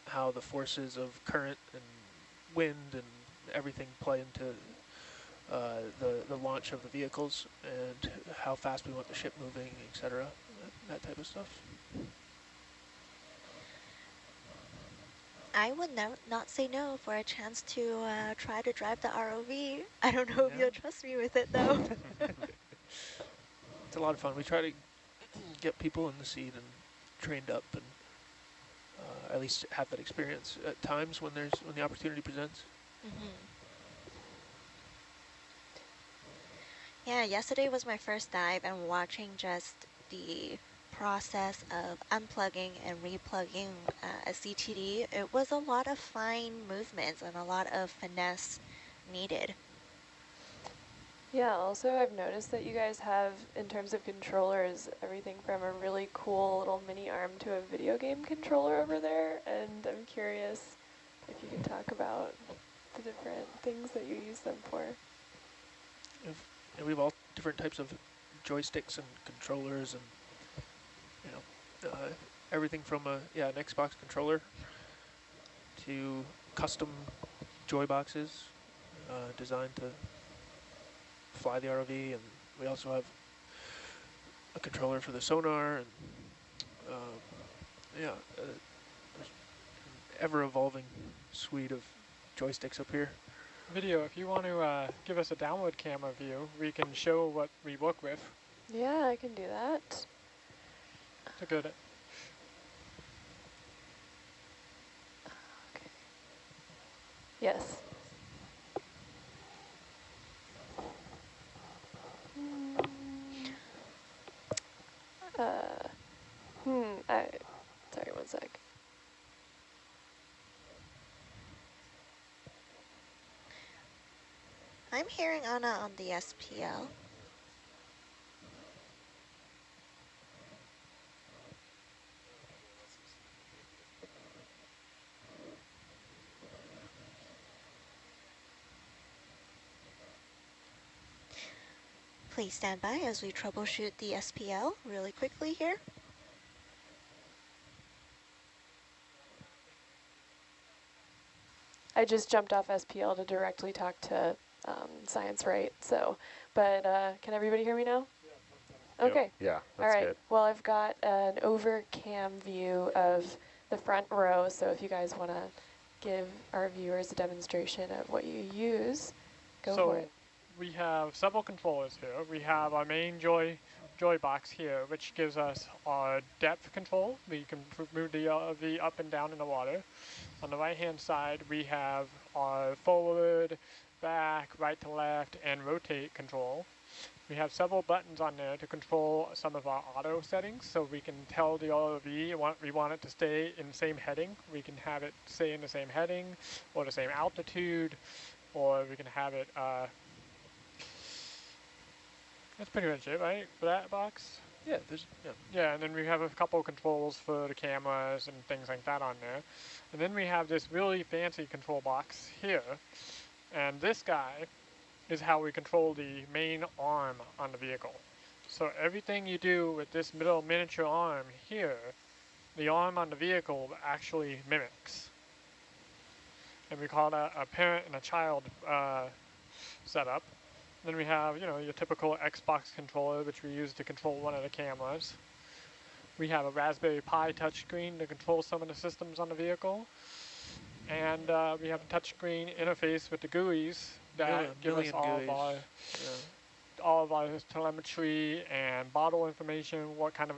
how the forces of current and wind and everything play into the launch of the vehicles and how fast we want the ship moving, etc. That type of stuff. I would not say no for a chance to try to drive the ROV. I don't know if you'll trust me with it though. It's a lot of fun. We try to get people in the seat and trained up and at least have that experience at times when the opportunity presents. Yeah, yesterday was my first dive, and watching just the process of unplugging and replugging a CTD, it was a lot of fine movements and a lot of finesse needed. Yeah, also I've noticed that you guys have, in terms of controllers, everything from a really cool little mini arm to a video game controller over there, and I'm curious if you could talk about the different things that you use them for. And we have all different types of joysticks and controllers and everything from an Xbox controller to custom joy boxes designed to fly the ROV, and we also have a controller for the sonar, and there's an ever-evolving suite of joysticks up here. Video, if you want to give us a download camera view, we can show what we work with. Yeah, I can do that. It's a good. Okay. Yes. Sorry, one sec. I'm hearing Anna on the SPL. Please stand by as we troubleshoot the SPL really quickly here. I just jumped off SPL to directly talk to Science Right, so, but can everybody hear me now? Okay. Yeah, that's all right. good. Well, I've got an over cam view of the front row, so if you guys want to give our viewers a demonstration of what you use, go for it. We have several controllers here. We have our main joy box here, which gives us our depth control. We can move the ROV up and down in the water. On the right-hand side, we have our forward, back, right to left, and rotate control. We have several buttons on there to control some of our auto settings, so we can tell the ROV we want it to stay in the same heading. We can have it stay in the same heading, or the same altitude, or we can have it, that's pretty much it, right, for that box? Yeah, Yeah, and then we have a couple of controls for the cameras and things like that on there. And then we have this really fancy control box here. And this guy is how we control the main arm on the vehicle. So everything you do with this middle miniature arm here, the arm on the vehicle actually mimics. And we call that a parent and a child setup. Then we have, you know, your typical Xbox controller, which we use to control one of the cameras. We have a Raspberry Pi touchscreen to control some of the systems on the vehicle. And we have a touchscreen interface with the GUIs that give us all of our telemetry and bottle information, what kind of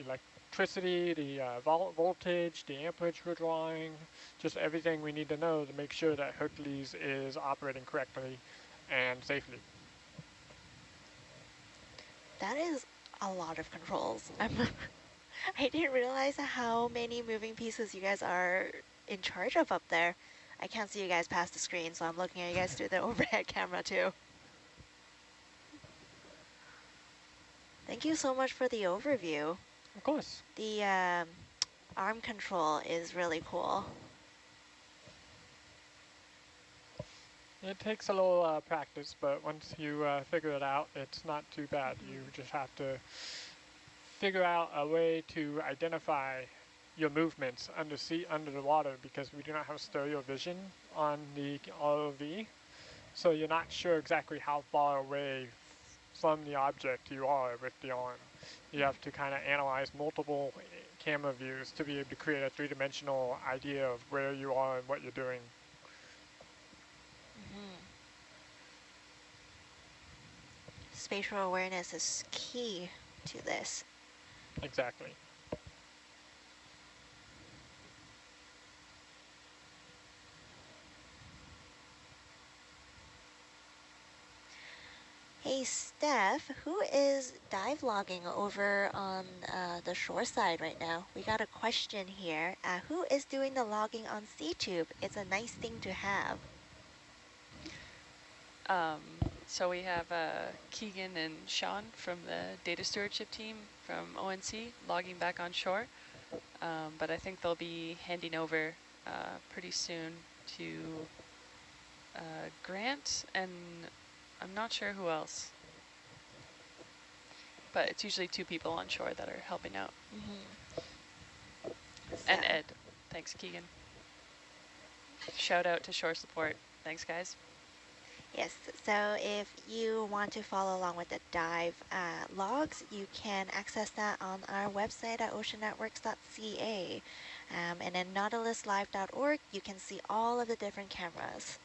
electricity, the voltage, the amperage we're drawing, just everything we need to know to make sure that Hercules is operating correctly and safely. That is a lot of controls. I didn't realize how many moving pieces you guys are in charge of up there. I can't see you guys past the screen, so I'm looking at you guys through the overhead camera too. Thank you so much for the overview. Of course. The arm control is really cool. It takes a little practice, but once you figure it out, it's not too bad. You just have to figure out a way to identify your movements under the water, because we do not have stereo vision on the ROV. So you're not sure exactly how far away from the object you are with the arm. You have to kind of analyze multiple camera views to be able to create a three-dimensional idea of where you are and what you're doing. Spatial awareness is key to this. Exactly. Hey Steph, who is dive logging over on the shore side right now? We got a question here. Who is doing the logging on SeaTube? It's a nice thing to have. So we have Keegan and Sean from the data stewardship team from ONC logging back on shore. But I think they'll be handing over pretty soon to Grant, and I'm not sure who else. But it's usually 2 people on shore that are helping out. And Ed. Thanks, Keegan. Shout out to shore support. Thanks, guys. Yes, so if you want to follow along with the dive logs, you can access that on our website at oceannetworks.ca. And then nautiluslive.org, you can see all of the different cameras.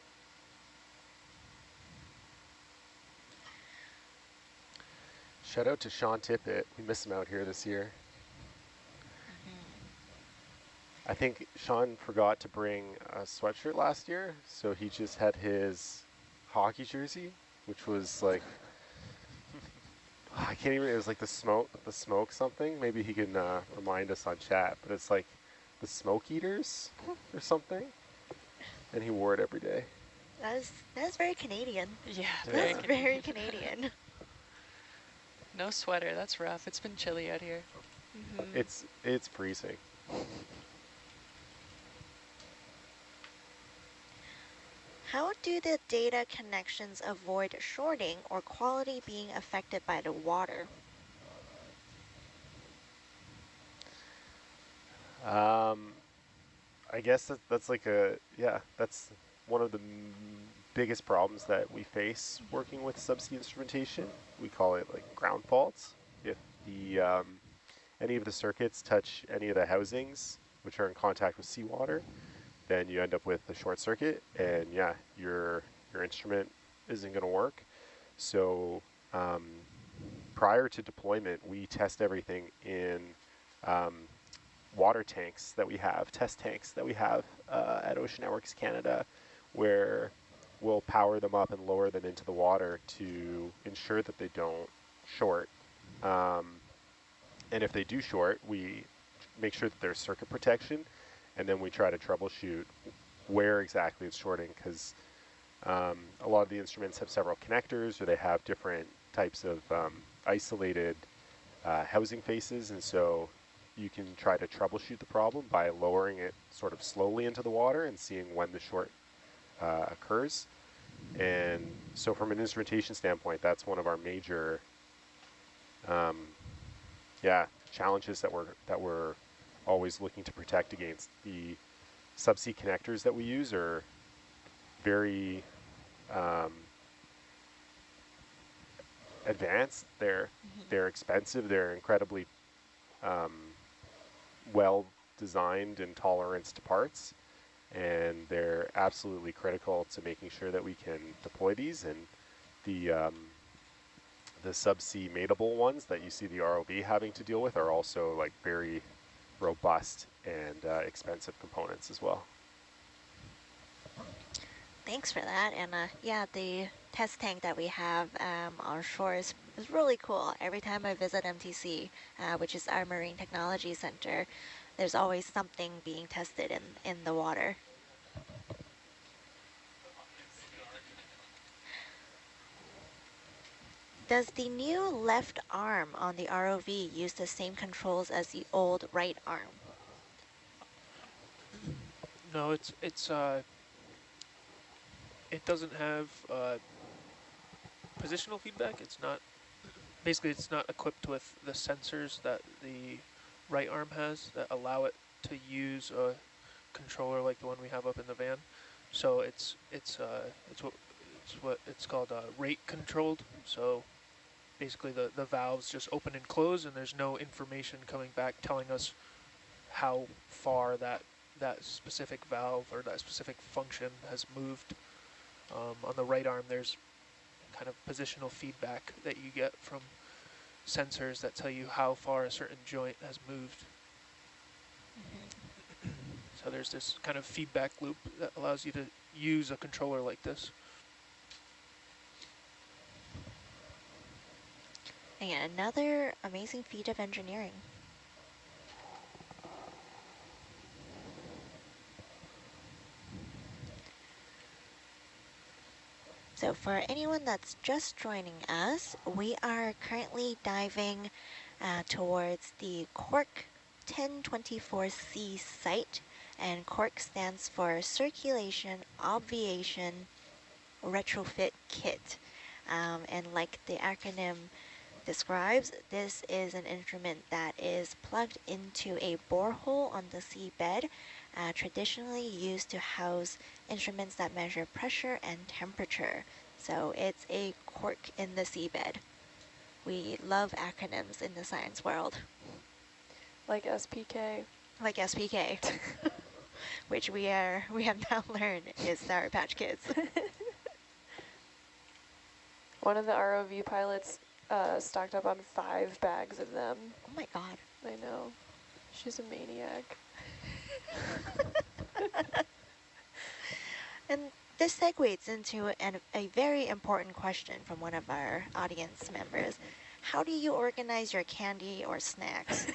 Shout out to Sean Tippett. We miss him out here this year. I think Sean forgot to bring a sweatshirt last year, so he just had his hockey jersey, which was like, I can't even, it was like the smoke something. Maybe he can remind us on chat, but it's like the Smoke Eaters or something. And he wore it every day. That is very Canadian. Yeah, That's very Canadian. No sweater, that's rough. It's been chilly out here. It's freezing. How do the data connections avoid shorting or quality being affected by the water? I guess that's like that's one of the biggest problems that we face working with subsea instrumentation. We call it like ground faults. If the any of the circuits touch any of the housings, which are in contact with seawater, then you end up with a short circuit, and yeah, your instrument isn't going to work. So prior to deployment, we test everything in water tanks that we have, test tanks that we have at Ocean Networks Canada, where we'll power them up and lower them into the water to ensure that they don't short. And if they do short, we make sure that there's circuit protection, and then we try to troubleshoot where exactly it's shorting, because a lot of the instruments have several connectors, or they have different types of isolated housing faces, and so you can try to troubleshoot the problem by lowering it sort of slowly into the water and seeing when the short occurs. And so from an instrumentation standpoint, that's one of our major Yeah, challenges that we're always looking to protect against. The subsea connectors that we use are very advanced. They're expensive. They're incredibly well designed in tolerance to parts, and they're absolutely critical to making sure that we can deploy these. And the subsea mateable ones that you see the ROV having to deal with are also like very robust and expensive components as well. Thanks for that. And yeah, the test tank that we have on shore is really cool. Every time I visit MTC, which is our Marine Technology Center, there's always something being tested in the water. Does the new left arm on the ROV use the same controls as the old right arm? No, it doesn't have positional feedback. It's not, basically it's not equipped with the sensors that the right arm has that allow it to use a controller like the one we have up in the van. So it's what it's called rate controlled. So basically the valves just open and close, and there's no information coming back telling us how far that specific valve or that specific function has moved. On the right arm, there's kind of positional feedback that you get from sensors that tell you how far a certain joint has moved. So there's this kind of feedback loop that allows you to use a controller like this. And another amazing feat of engineering. So for anyone that's just joining us, we are currently diving towards the Cork 1024C site, and Cork stands for Circulation Obviation Retrofit Kit. And like the acronym describes, this is an instrument that is plugged into a borehole on the seabed, traditionally used to house instruments that measure pressure and temperature. So it's a cork in the seabed. We love acronyms in the science world. Like SPK. Like SPK, which we have now learned is Sour Patch Kids. One of the ROV pilots stocked up on 5 bags of them. Oh my god. I know. She's a maniac. And this segues into a very important question from one of our audience members. How do you organize your candy or snacks?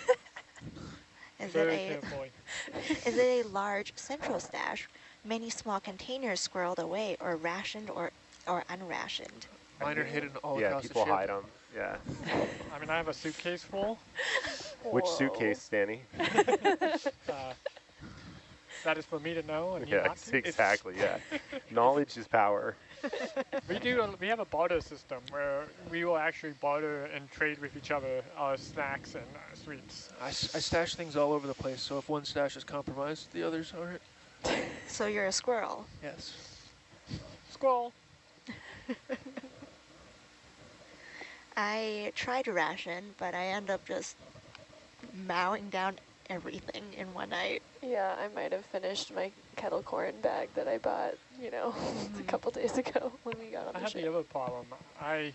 Is it a large central stash, many small containers squirreled away, or rationed or unrationed? Mine are hidden all Yeah, across the people ship. hide them. Yeah. I mean, I have a suitcase full. Which suitcase, Danny? That is for me to know and you Yeah, not to. exactly. Yeah. Knowledge is power. We have a barter system where we will actually barter and trade with each other snacks and sweets. I stash things all over the place, so if one stash is compromised, the others aren't. So you're a squirrel. Yes. Squirrel. I try to ration, but I end up just mowing down everything in one night. Yeah, I might have finished my kettle corn bag that I bought, you know, a couple days ago when we got on the ship. I have the other problem. I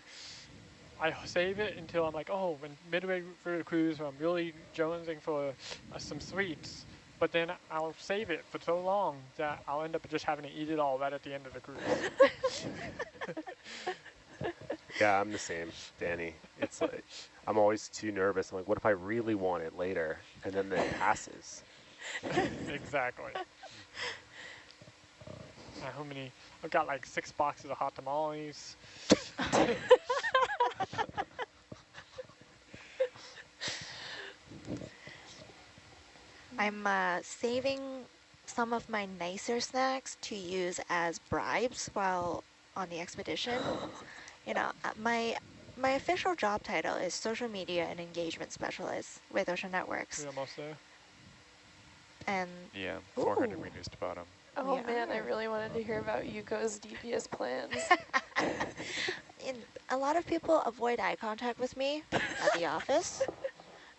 save it until I'm like, oh, when midway through the cruise, I'm really jonesing for some sweets. But then I'll save it for so long that I'll end up just having to eat it all right at the end of the cruise. Yeah, I'm the same, Danny. It's like, I'm always too nervous. I'm like, what if I really want it later? And then it passes. Exactly. How many? I've got like 6 boxes of hot tamales. I'm saving some of my nicer snacks to use as bribes while on the expedition. You know, my my official job title is Social Media and Engagement Specialist with Ocean Networks. We're almost there. And Yeah, 400 ooh, meters to bottom. Oh we man, I are. really wanted to hear about Yuko's devious plans. And a lot of people avoid eye contact with me at the office,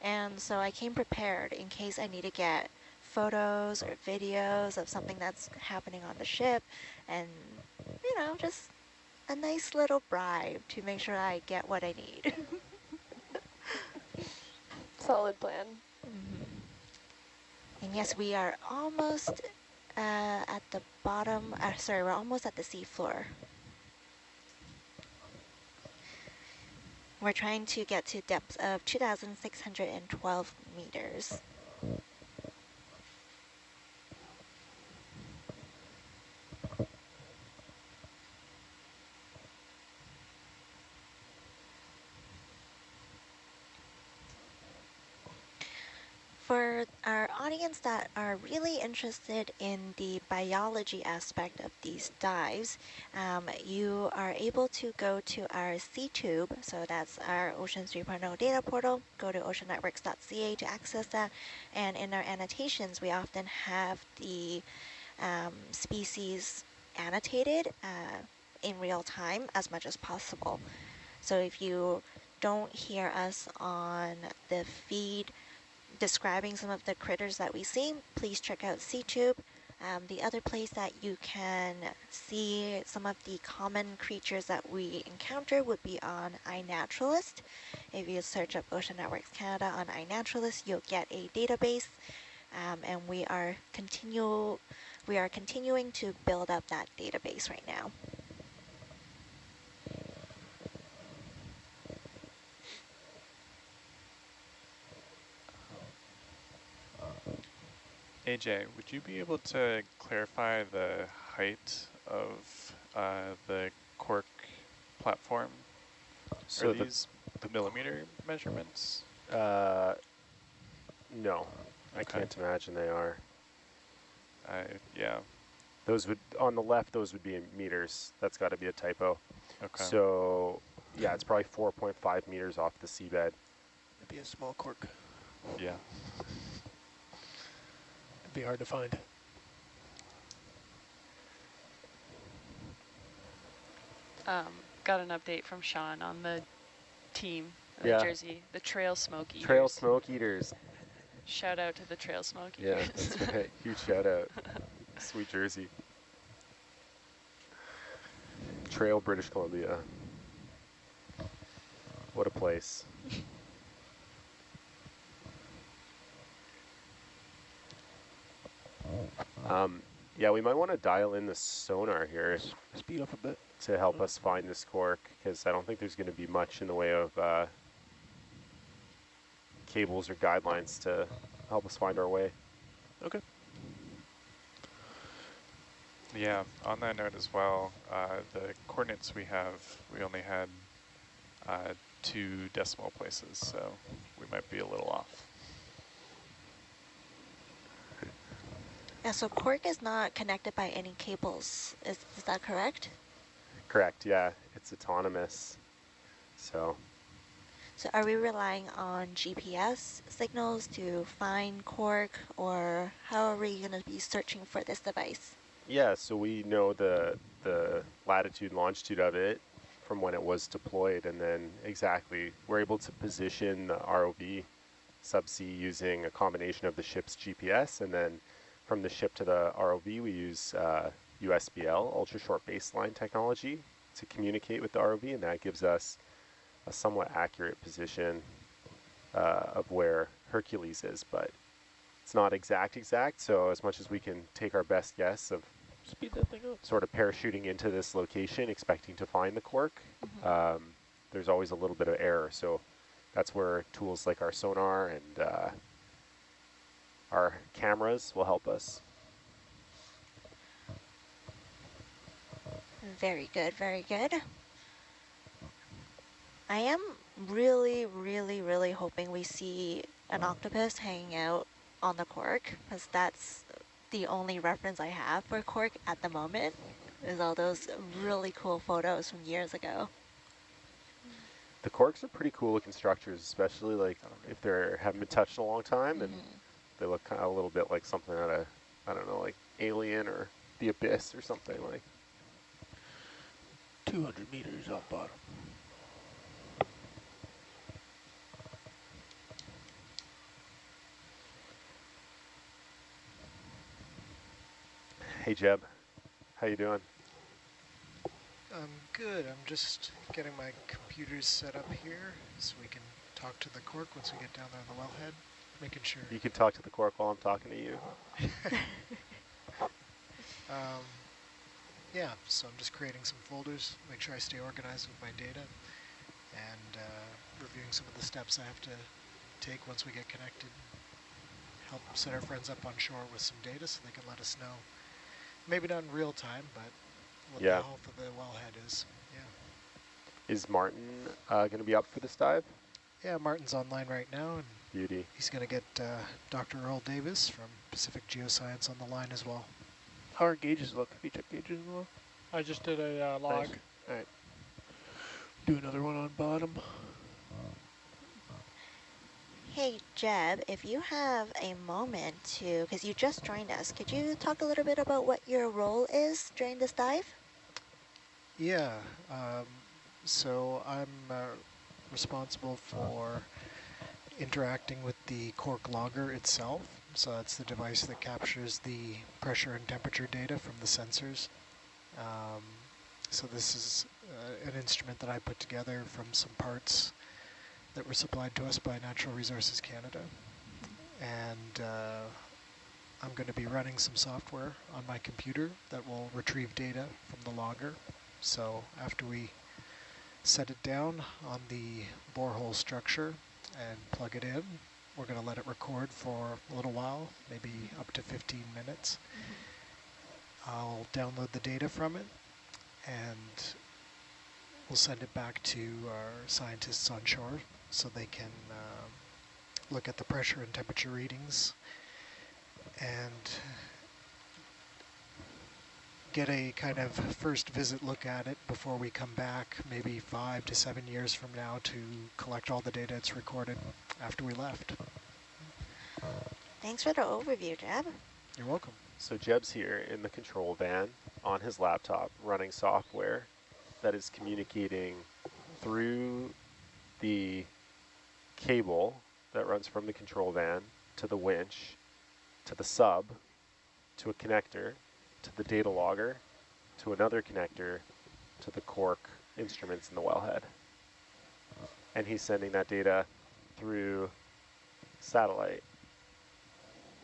and so I came prepared in case I need to get photos or videos of something that's happening on the ship, and just a nice little bribe to make sure I get what I need. Solid plan. And yes, we are almost at the bottom, sorry, we're almost at the seafloor. We're trying to get to depths of 2,612 meters. For our audience that are really interested in the biology aspect of these dives, you are able to go to our CTube, so that's our Oceans 3.0 data portal. Go to oceannetworks.ca to access that, and in our annotations, we often have the species annotated in real time as much as possible. So if you don't hear us on the feed describing some of the critters that we see, please check out CTube. The other place that you can see some of the common creatures that we encounter would be on iNaturalist. If you search up Ocean Networks Canada on iNaturalist, you'll get a database, and we are continuing to build up that database right now. AJ, would you be able to clarify the height of the cork platform? So Are these the millimeter measurements? no, I Okay. can't imagine they are. Yeah. Those would, on the left, those would be in meters. That's got to be a typo. Okay. So, yeah, it's probably 4.5 meters off the seabed. It'd be a small cork. Yeah. It'd be hard to find. Got an update from Sean on the team, the Yeah. jersey, the Trail Smoke Eaters. Trail smoke eaters. Shout out to the Trail Smoke Yeah, Eaters. that's right. Huge shout out. Sweet jersey. Trail, British Columbia. What a place. Yeah, we might want to dial in the sonar here Speed up a bit. to help us find this cork, because I don't think there's going to be much in the way of cables or guidelines to help us find our way. Okay. Yeah, on that note as well, the coordinates we have, we only had 2 decimal places, so we might be a little off. Yeah, so cork is not connected by any cables. Is that correct? Correct, yeah. It's autonomous. So are we relying on GPS signals to find cork, or how are we going to be searching for this device? yeah, so we know the latitude, longitude of it from when it was deployed, and then exactly we're able to position the ROV subsea using a combination of the ship's GPS, and then from the ship to the ROV we use USBL, ultra short baseline technology, to communicate with the ROV, and that gives us a somewhat accurate position of where Hercules is, but it's not exact, so as much as we can take our best guess of Speed that thing up. sort of parachuting into this location expecting to find the cork, there's always a little bit of error, so that's where tools like our sonar and our cameras will help us. Very good, very good. I am really, really, really hoping we see an octopus hanging out on the cork, because that's the only reference I have for cork at the moment, is all those really cool photos from years ago. The corks are pretty cool looking structures, especially like if they haven't been touched in a long time, and they look kind of a little bit like something out of, I don't know, like Alien or The Abyss or something like. 200 meters off bottom. Hey Jeb, how you doing? I'm good. I'm just getting my computers set up here so we can talk to the cork once we get down there on the wellhead, making sure. You can talk to the cork while I'm talking to you. Yeah, so I'm just creating some folders, make sure I stay organized with my data, and reviewing some of the steps I have to take once we get connected. Help set our friends up on shore with some data so they can let us know. Maybe not in real time, but what the health of the wellhead is. Yeah. Is Martin going to be up for this dive? Yeah, Martin's online right now, and beauty. He's going to get Dr. Earl Davis from Pacific Geoscience on the line as well. How are gauges look? Have you checked gauges as well? I just did a log. Nice. All right. Do another one on bottom. Hey, Jeb, if you have a moment to, because you just joined us, could you talk a little bit about what your role is during this dive? Yeah, so I'm responsible for interacting with the cork logger itself. So that's the device that captures the pressure and temperature data from the sensors. So this is an instrument that I put together from some parts that were supplied to us by Natural Resources Canada. And I'm going to be running some software on my computer that will retrieve data from the logger. So after we set it down on the borehole structure and plug it in, we're going to let it record for a little while, maybe up to 15 minutes. I'll download the data from it, and we'll send it back to our scientists on shore so they can look at the pressure and temperature readings and get a kind of first visit look at it before we come back maybe 5 to 7 years from now to collect all the data it's recorded after we left. Thanks for the overview, Jeb. You're welcome. So Jeb's here in the control van on his laptop running software that is communicating through the cable that runs from the control van to the winch, to the sub, to a connector, to the data logger, to another connector, to the cork instruments in the wellhead. And he's sending that data through satellite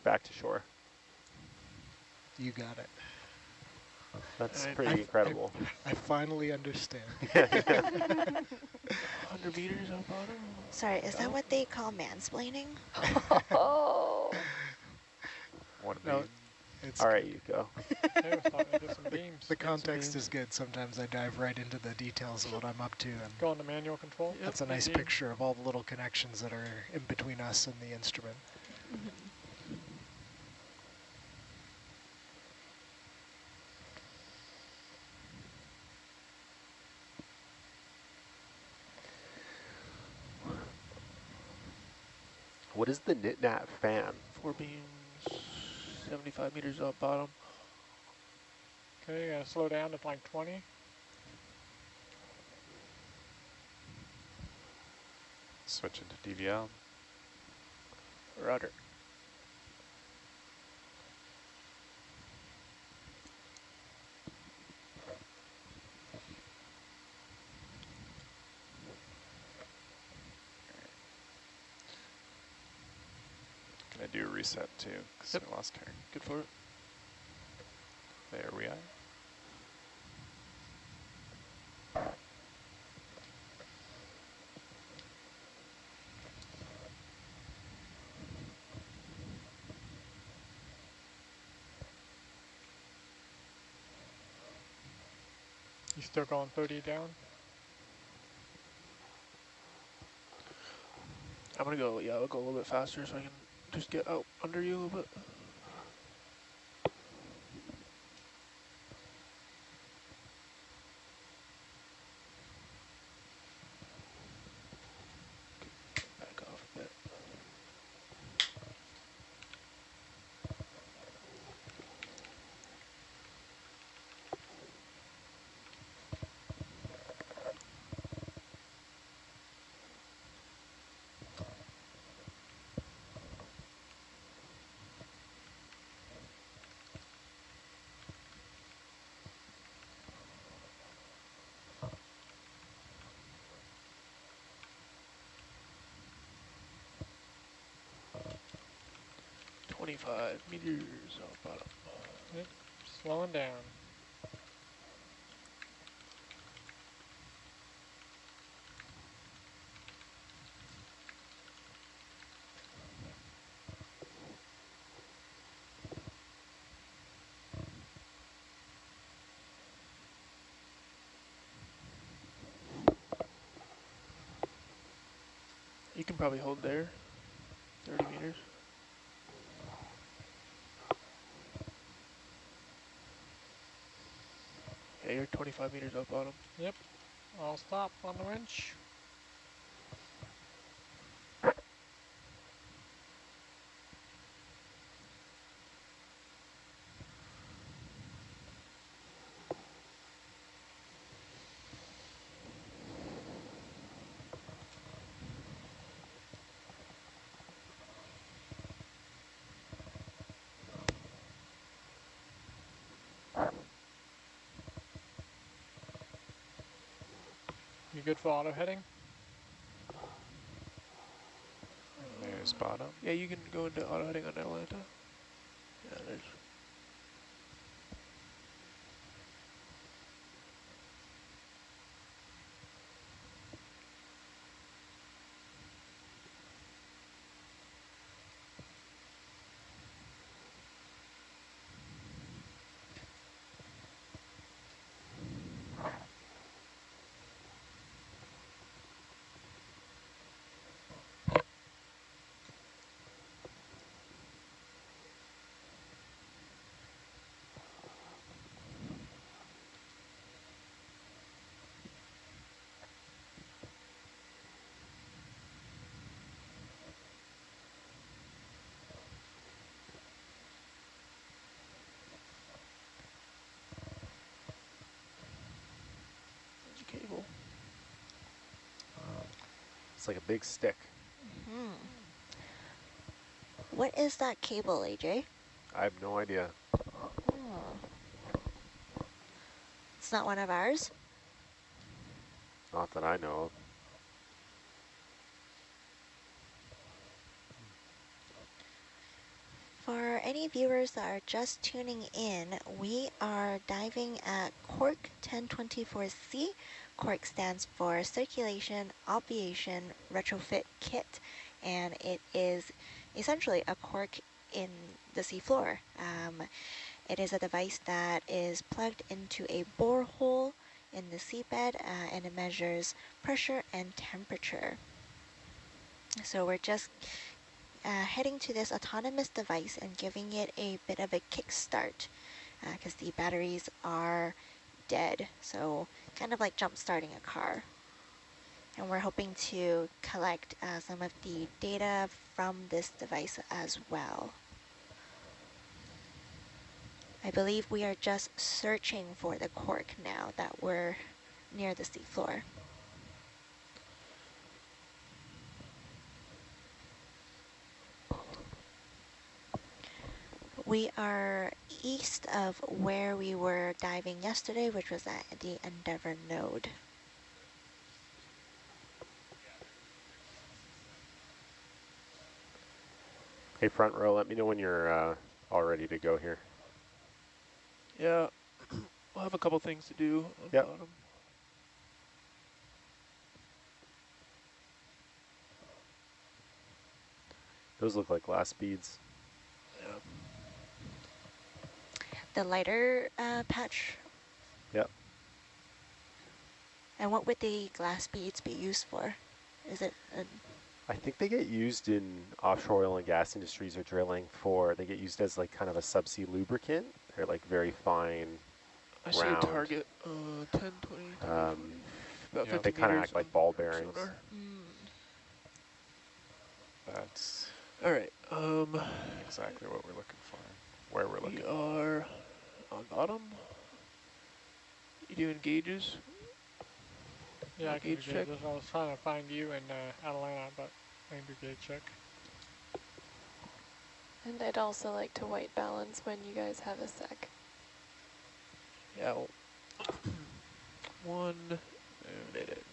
back to shore. You got it. That's pretty incredible. I finally understand. 100 meters on bottom? Sorry, is that what they call mansplaining? Oh. No, it's all right, you go. The context is good. Sometimes I dive right into the details of what I'm up to. And go into manual control. That's a nice picture of all the little connections that are in between us and the instrument. What is the NitNat fan? 4 beams, 75 meters off bottom. Okay, you gotta slow down to like 20. Switch into DVL. Rudder. Gonna do a reset too, because I lost her. Good for it. There we are. You still going 30 down? I'm gonna go, I'll go a little bit faster so I can just get out under you a little bit. 25 meters off bottom. Yep, slowing down. You can probably hold there, 30 meters. Yeah, you're 25 meters off bottom. Yep, I'll stop on the winch. You good for auto heading? There's bottom. Yeah, you can go into auto heading on Atlanta. Yeah, there's. Cable. It's like a big stick. Hmm. What is that cable, AJ? I have no idea. Oh. It's not one of ours? Not that I know of. For any viewers that are just tuning in, we are diving at Cork 1024C. Cork stands for Circulation Obviation Retrofit Kit, and it is essentially a cork in the seafloor. It is a device that is plugged into a borehole in the seabed, and it measures pressure and temperature. So we're just heading to this autonomous device and giving it a bit of a kickstart because the batteries are dead, so kind of like jump starting a car. And we're hoping to collect some of the data from this device as well. I believe we are just searching for the cork now that we're near the seafloor. We are east of where we were diving yesterday, which was at the Endeavour node. Hey, front row, let me know when you're all ready to go here. Yeah, we'll have a couple things to do on Yep. bottom. Those look like glass beads. Yeah. The lighter patch. Yep. And what would the glass beads be used for? Is it I think they get used in offshore oil and gas industries or drilling they get used as like kind of a subsea lubricant. They're like very fine, I see a round. target, 10, 20, 30, 40, about yeah, 50 They kind of meters act like on ball bearings. sonar. that's All right, exactly what we're looking for, where we're we looking. are on bottom. You doing gauges? Yeah, I can do Gauge check. gauges. I was trying to find you in Atlanta, but I can do gauge check. And I'd also like to white balance when you guys have a sec. Yeah, 1 minute.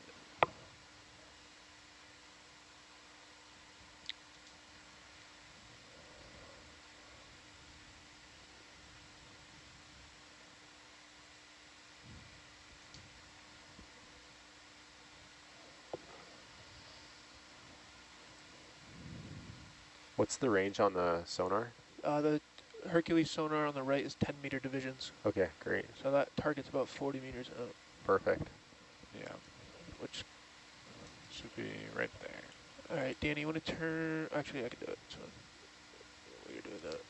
What's the range on the sonar? The Hercules sonar on the right is 10-meter divisions. Okay, great. So that target's about 40 meters out, Perfect. Yeah, which... should be right there. All right, Danny, you want to turn... Actually, I can do it. So while you're doing that.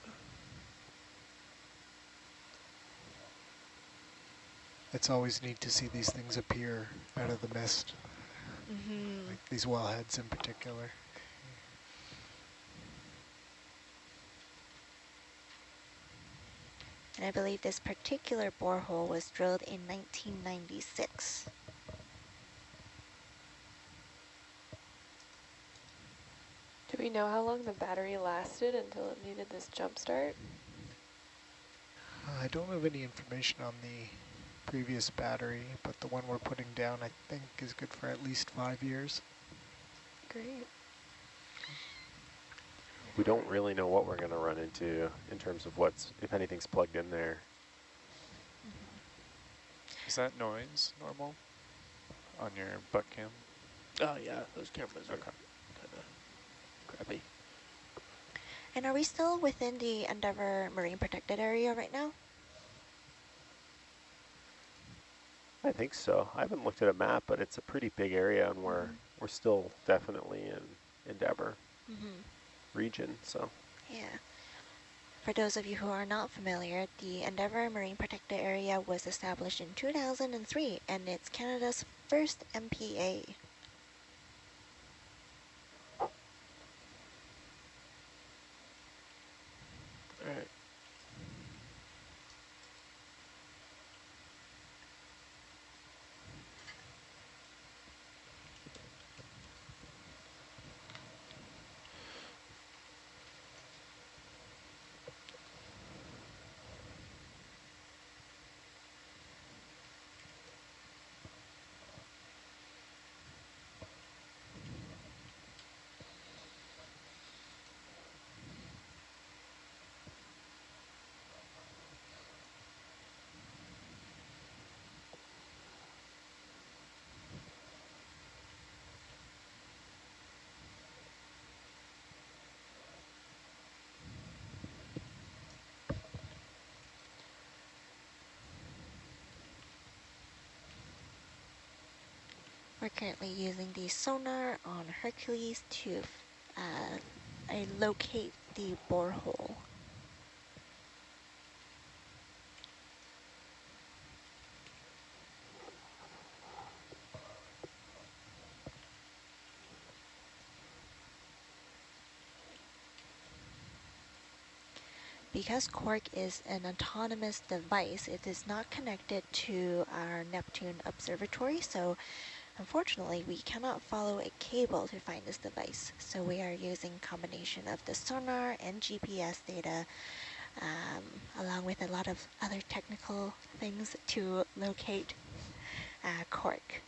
It's always neat to see these things appear out of the mist, like these wellheads in particular. And I believe this particular borehole was drilled in 1996. Do we know how long the battery lasted until it needed this jump start? I don't have any information on the previous battery, but the one we're putting down I think is good for at least 5 years. Great. We don't really know what we're going to run into in terms of what's, if anything's plugged in there. Is that noise normal on your butt cam? Oh, yeah, those cameras are Okay. kind of crappy. And are we still within the Endeavour Marine Protected Area right now? I think so. I haven't looked at a map, but it's a pretty big area, and we're still definitely in Endeavour region. So Yeah. For those of you who are not familiar, the Endeavour Marine Protected Area was established in 2003, and it's Canada's first MPA. All right. We're currently using the sonar on Hercules to locate the borehole. Because Quark is an autonomous device, it is not connected to our Neptune observatory, so unfortunately we cannot follow a cable to find this device. So we are using a combination of the sonar and GPS data, along with a lot of other technical things to locate Quark.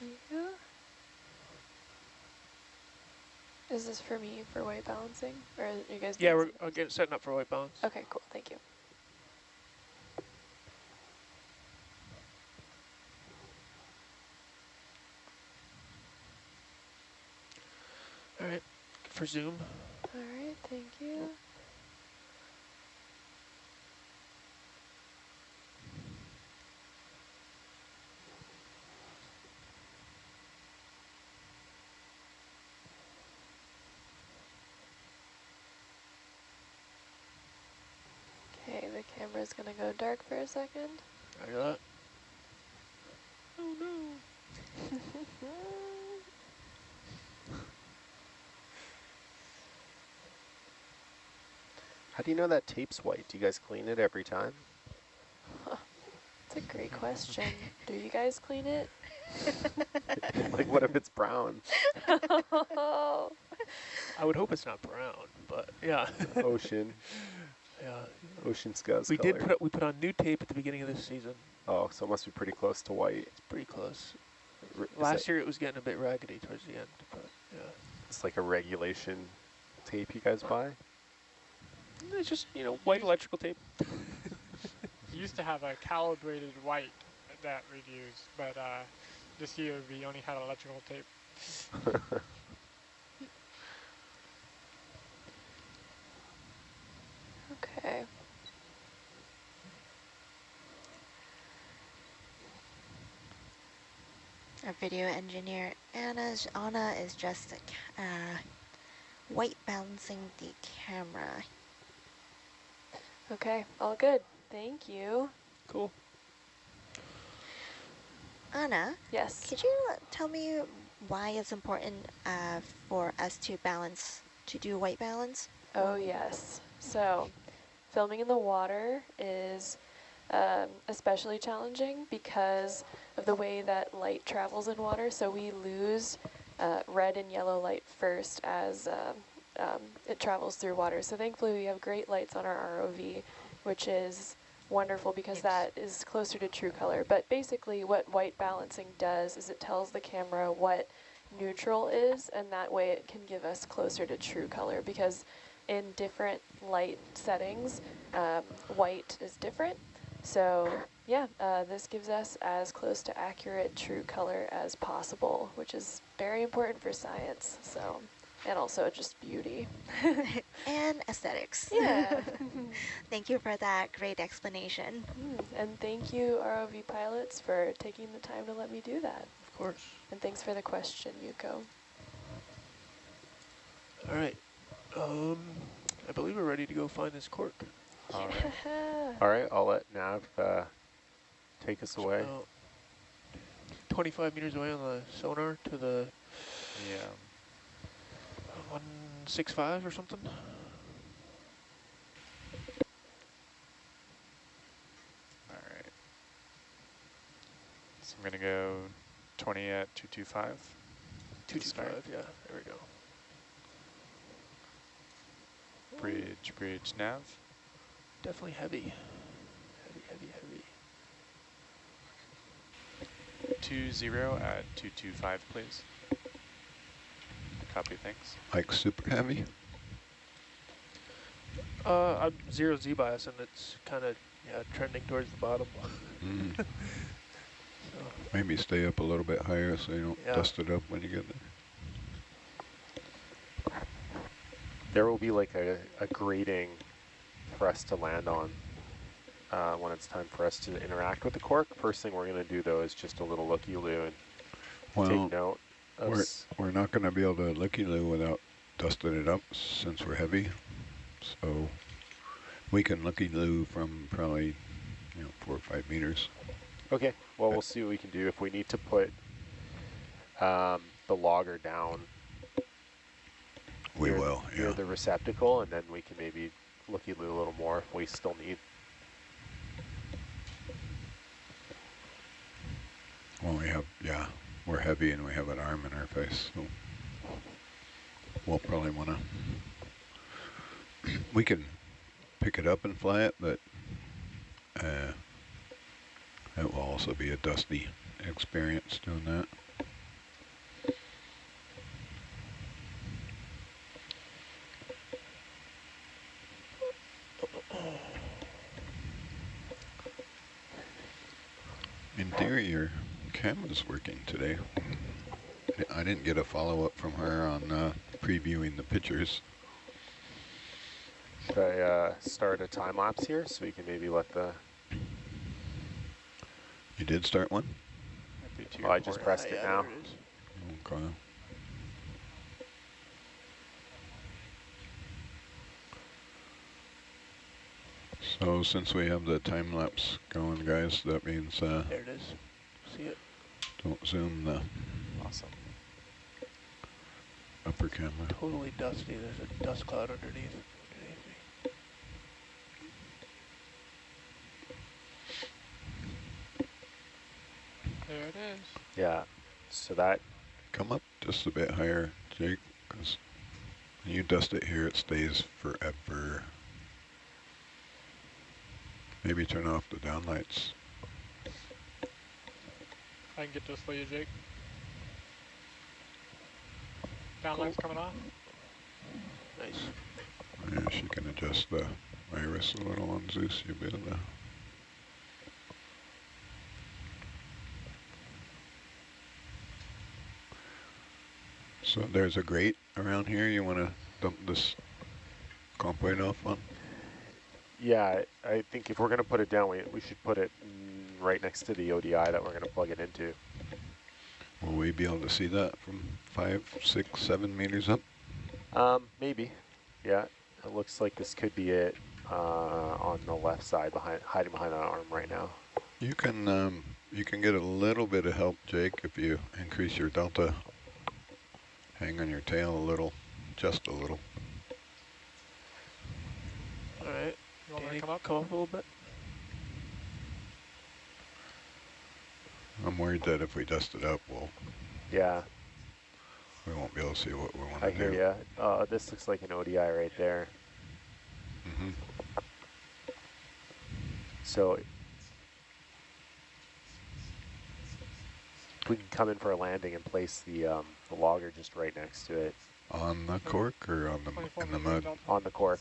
Thank you. Is this for me for white balancing, or are you guys? Yeah, we're setting up for white balance. Okay, cool. Thank you. All right, for zoom. All right, thank you. Okay, the camera's gonna go dark for a second. I got that. Oh no. how do you know that tape's white? Do you guys clean it every time? It's a a great question. Do you guys clean it? Like, what if it's brown? Oh, I would hope it's not brown, but yeah. Ocean. Yeah. Ocean scuzz We color. did we put on new tape at the beginning of this season. Oh, so it must be pretty close to white. It's pretty close. Is Last that- year it was getting a bit raggedy towards the end, but yeah. It's like a regulation tape you guys buy? It's just, white electrical tape. We used to have a calibrated white that we'd use, but this year we only had electrical tape. okay. Our video engineer, Anna is just white balancing the camera. Okay, all good. Thank you. Cool. Anna, Yes. could you tell me why it's important for us to do white balance? Oh, yes. So, filming in the water is especially challenging because of the way that light travels in water. So we lose red and yellow light first as it travels through water. So thankfully we have great lights on our ROV, which is wonderful because that is closer to true color. But basically what white balancing does is it tells the camera what neutral is, and that way it can give us closer to true color, because in different light settings, white is different. So yeah, this gives us as close to accurate true color as possible, which is very important for science. So, and also just beauty. And aesthetics. Yeah. Thank you for that great explanation. And thank you, ROV pilots, for taking the time to let me do that. Of course. And thanks for the question, Yuko. All right. I believe we're ready to go find this cork. All right. All right, I'll let Nav take us away. 25 meters away on the sonar to the Yeah. 165 or something. All right. So I'm going to go 20 at 225. 225, yeah. There we go. Bridge, nav. Definitely heavy. Heavy. 20 at 225, please. Copy, thanks. Like super heavy? I'm 0 Z bias, and it's kind of trending towards the bottom. Mm. So, Maybe stay up a little bit higher so you don't Yeah. dust it up when you get there. There will be like a grating for us to land on when it's time for us to interact with the cork. First thing we're going to do, though, is just a little looky-loo and take note of... We're not going to be able to looky-loo without dusting it up since we're heavy. So we can looky-loo from probably 4 or 5 meters. Okay, well, we'll see what we can do. If we need to put the logger down, We will, near the receptacle, and then we can maybe looky-loo a little more if we still need. Well, we're heavy and we have an arm in our face, so we'll probably want to. We can pick it up and fly it, but it will also be a dusty experience doing that. In theory, your camera's working today. I didn't get a follow-up from her on previewing the pictures. Should I start a time lapse here so we can maybe let the... You did start one? Oh, I just pressed it now. There it is. Okay. So since we have the time lapse going, guys, that means There it is. See it? don't zoom the Awesome. upper camera. Totally dusty. There's a dust cloud underneath me. There it is. Yeah. So that, Come up just a bit higher, Jake, because when you dust it here, it stays forever. Maybe turn off the downlights. I can get this for you, Jake. Downlight's coming off. Nice. Yeah, she can adjust the iris a little on Zeus. You'll be able to. So there's a grate around here you want to dump this compound off on? yeah, I think if we're going to put it down, we should put it right next to the ODI that we're going to plug it into. Will we be able to see that from 5, 6, 7 meters up? Maybe. Yeah, it looks like this could be it on the left side, hiding behind an arm right now. You can get a little bit of help, Jake, if you increase your delta. Hang on your tail a little, just a little. All right. You want me to Danny, come up? Come up a little bit. I'm worried that if we dust it up, Yeah, we won't be able to see what we want I to hear do. ya. This looks like an ODI right there. Mm-hmm. So we can come in for a landing and place the logger just right next to it On the cork or on the 24 in the meters mud? delta. on the cork.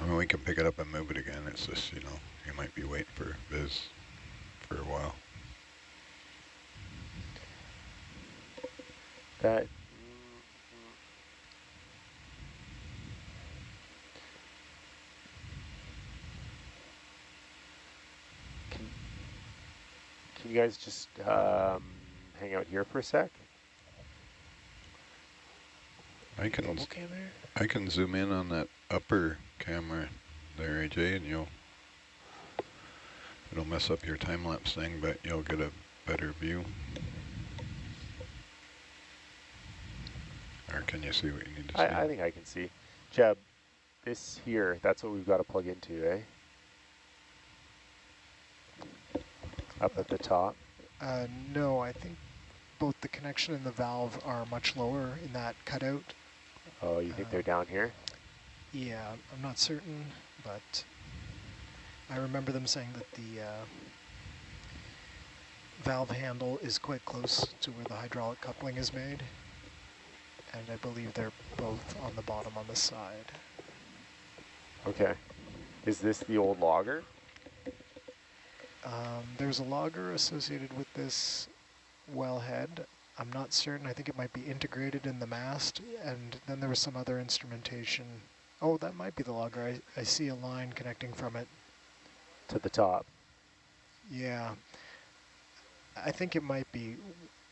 I mean, we can pick it up and move it again. It's just, you know, you might be waiting for Viz for a while. That can you guys just hang out here for a sec? I can Double cam here. I can zoom in on that upper camera there, AJ, and it'll mess up your time lapse thing, but you'll get a better view. Or can you see what you need to see? I think I can see. Jeb, this here, that's what we've got to plug into, eh? Up at the top. No, I think both the connection and the valve are much lower in that cutout. Oh, you think they're down here? Yeah, I'm not certain, but I remember them saying that the valve handle is quite close to where the hydraulic coupling is made. And I believe they're both on the bottom on the side. Okay. Is this the old logger? There's a logger associated with this wellhead. I'm not certain. I think it might be integrated in the mast. And then there was some other instrumentation. Oh, that might be the logger. I see a line connecting from it. To the top. Yeah. I think it might be.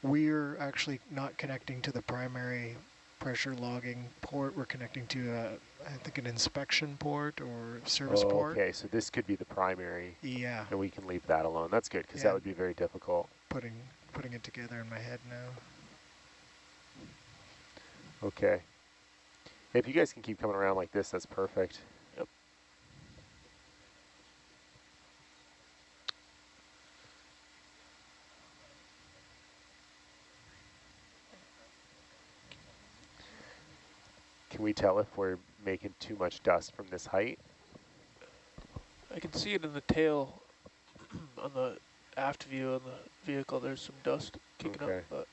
We're actually not connecting to the primary pressure logging port. We're connecting to, I think, an inspection port or service port. Okay, so this could be the primary. Yeah. And we can leave that alone. That's good, because Yeah. that would be very difficult. Putting it together in my head now. Okay. If you guys can keep coming around like this, that's perfect. Yep. Can we tell if we're making too much dust from this height? I can see it in the tail on the aft view of the vehicle. There's some dust kicking Okay. up, but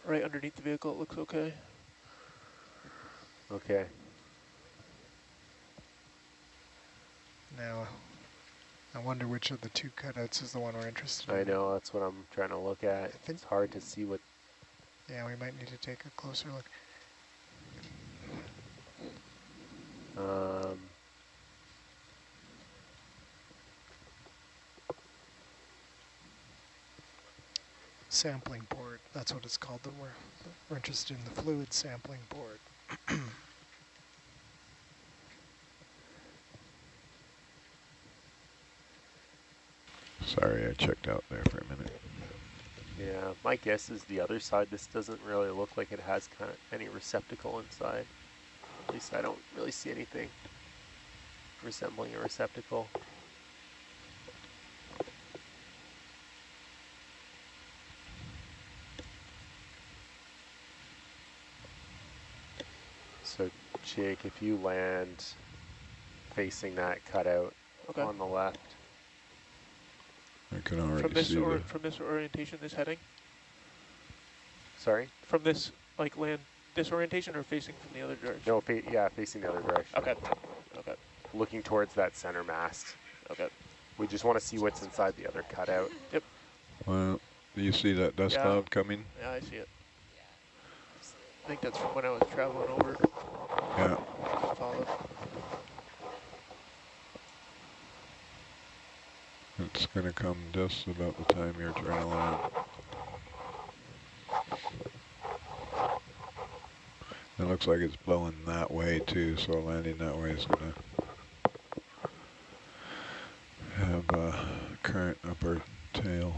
right underneath the vehicle it looks okay. Okay. Now, I wonder which of the two cutouts is the one we're interested in. I know, that's what I'm trying to look at. think- It's hard to see what... Yeah, we might need to take a closer look. Sampling port, that's what it's called. That we're interested in the fluid sampling port. Sorry, I checked out there for a minute. Yeah, my guess is the other side, this doesn't really look like it has kind of any receptacle inside. At least I don't really see anything resembling a receptacle. So Jake, if you land facing that cutout on the left. I can already From this see from this orientation, this heading? Sorry? From this, like, land, this orientation, or facing from the other direction? No, yeah, facing the other direction. Okay. Okay. Looking towards that center mast. Okay. We just want to see what's inside the other cutout. Yep. Well, do you see that dust cloud coming? Yeah, I see it. I think that's from when I was traveling over. Yeah. Followed. It's going to come just about the time you're trying to land. It looks like it's blowing that way too, so landing that way is going to have a current up our tail.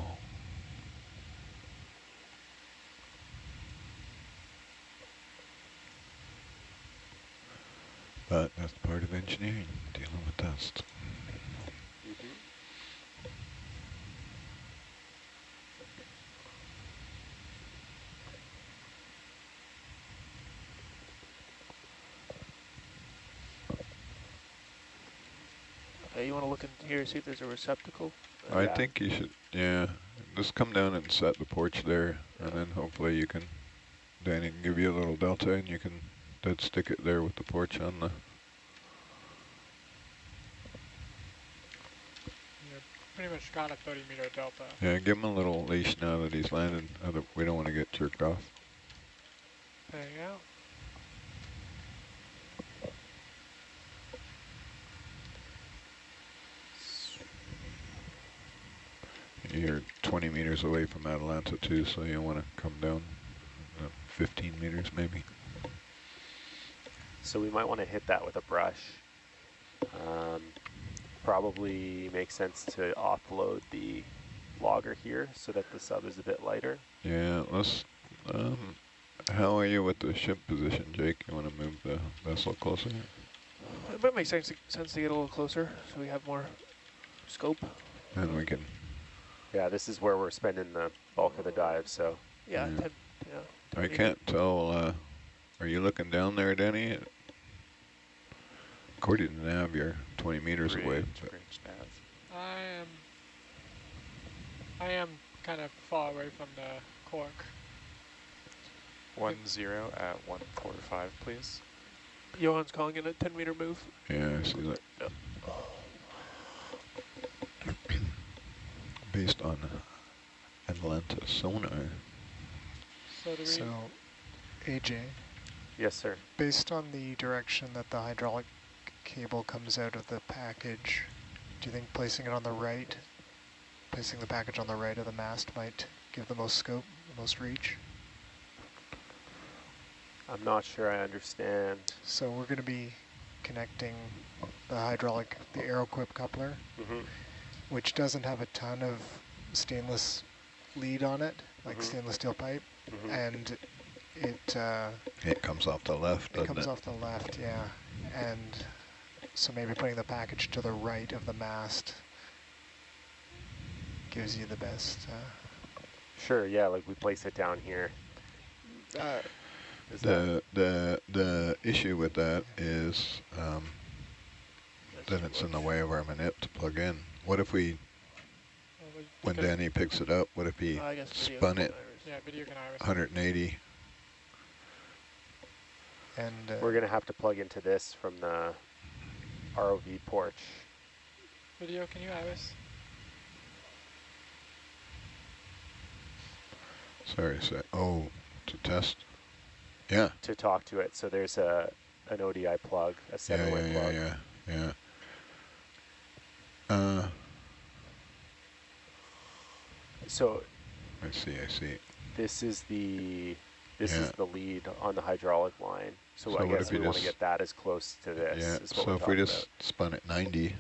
But that's part of engineering, dealing with dust. Okay, you want to look in here, see if there's a receptacle? I think you should, yeah, just come down and set the porch there, and then hopefully you can, Danny can give you a little delta, and you can dead stick it there with the porch on the... Pretty much got a 30-meter delta. Yeah, give him a little leash now that he's landed. We don't want to get jerked off. There you go. You're 20 meters away from Atalanta too, so you want to come down 15 meters maybe. So we might want to hit that with a brush. Probably makes sense to offload the logger here so that the sub is a bit lighter. Yeah, let's, how are you with the ship position, Jake? You want to move the vessel closer? It might make sense to get a little closer so we have more scope. And we can... Yeah, this is where we're spending the bulk of the dive, so... Yeah, Yeah. 10 I can't tell, are you looking down there, Danny? According to nav, you're 20 meters away. I am kind of far away from the cork. 10 at 145, please. Johan's calling it a 10-meter move. Yeah, I see that. Based on Atalanta sonar. So, AJ? Yes, sir. Based on the direction that the hydraulic cable comes out of the package, do you think placing it on the right, placing the package on the right of the mast might give the most scope, the most reach? I'm not sure I understand. So we're going to be connecting the hydraulic, the AeroQuip coupler, which doesn't have a ton of stainless lead on it, like stainless steel pipe, and it comes off the left, doesn't it? It comes off the left, yeah. And so maybe putting the package to the right of the mast gives you the best. Sure, yeah, like we place it down here. The issue with that is then it's in the way of our manip to plug in. What if we, when Danny picks it up, what if he spun it 180? And we're going to have to plug into this from the ROV porch. Video, can you iris? Sorry, oh, to test? Yeah. To talk to it. So there's an ODI plug, a center-way plug. Yeah. So I see. this is the lead on the hydraulic line. So I guess we want to get that as close to this. Yeah. Is what So if we just spun it 90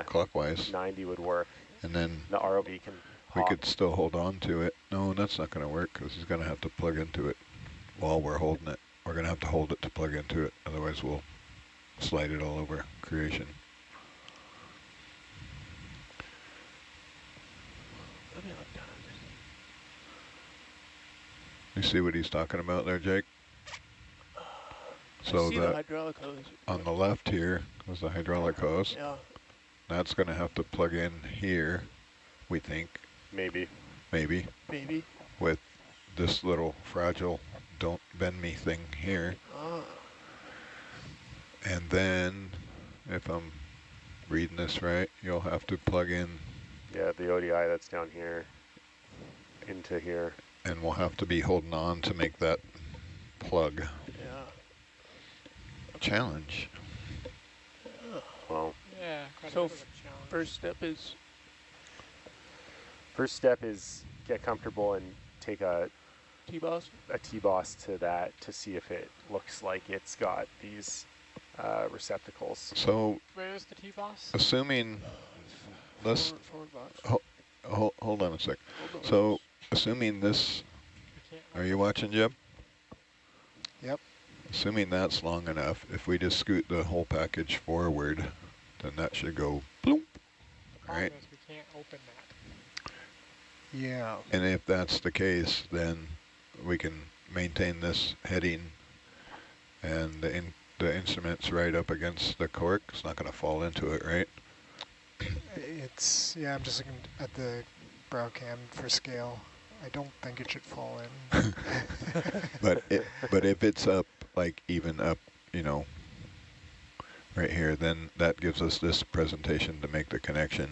clockwise, 90 would work. And then the ROV can. We could still hold on to it. No, that's not going to work because he's going to have to plug into it while we're holding it. We're going to have to hold it to plug into it. Otherwise, we'll slide it all over creation. Let me look down. You see what he's talking about there, Jake? I So see the that hydraulic hose. on the left here is the hydraulic hose. Yeah. That's going to have to plug in here, we think, Maybe. maybe, Maybe. with this little fragile don't bend me thing here. Ah. And then, if I'm reading this right, you'll have to plug in, Yeah, the ODI that's down here into here. and we'll have to be holding on to make that plug. Yeah. Challenge. Well, Yeah, quite So a bit of a challenge. First step is is get comfortable and take a T-boss. T-boss to that to see if it looks like it's got these receptacles. So, Where is the T-boss? assuming, let's, Forward box. hold on a sec. Hold on. So, assuming this, We can't are you watching, Jeb? Yep. Assuming that's long enough, if we just scoot the whole package forward, then that should go bloop, The problem right? is we can't open that. Yeah. And if that's the case, then we can maintain this heading, and the instrument's right up against the cork. It's not going to fall into it, right? It's, yeah, I'm just looking at the brow cam for scale. I don't think it should fall in. But if it's up, like even up, you know, right here, then that gives us this presentation to make the connection,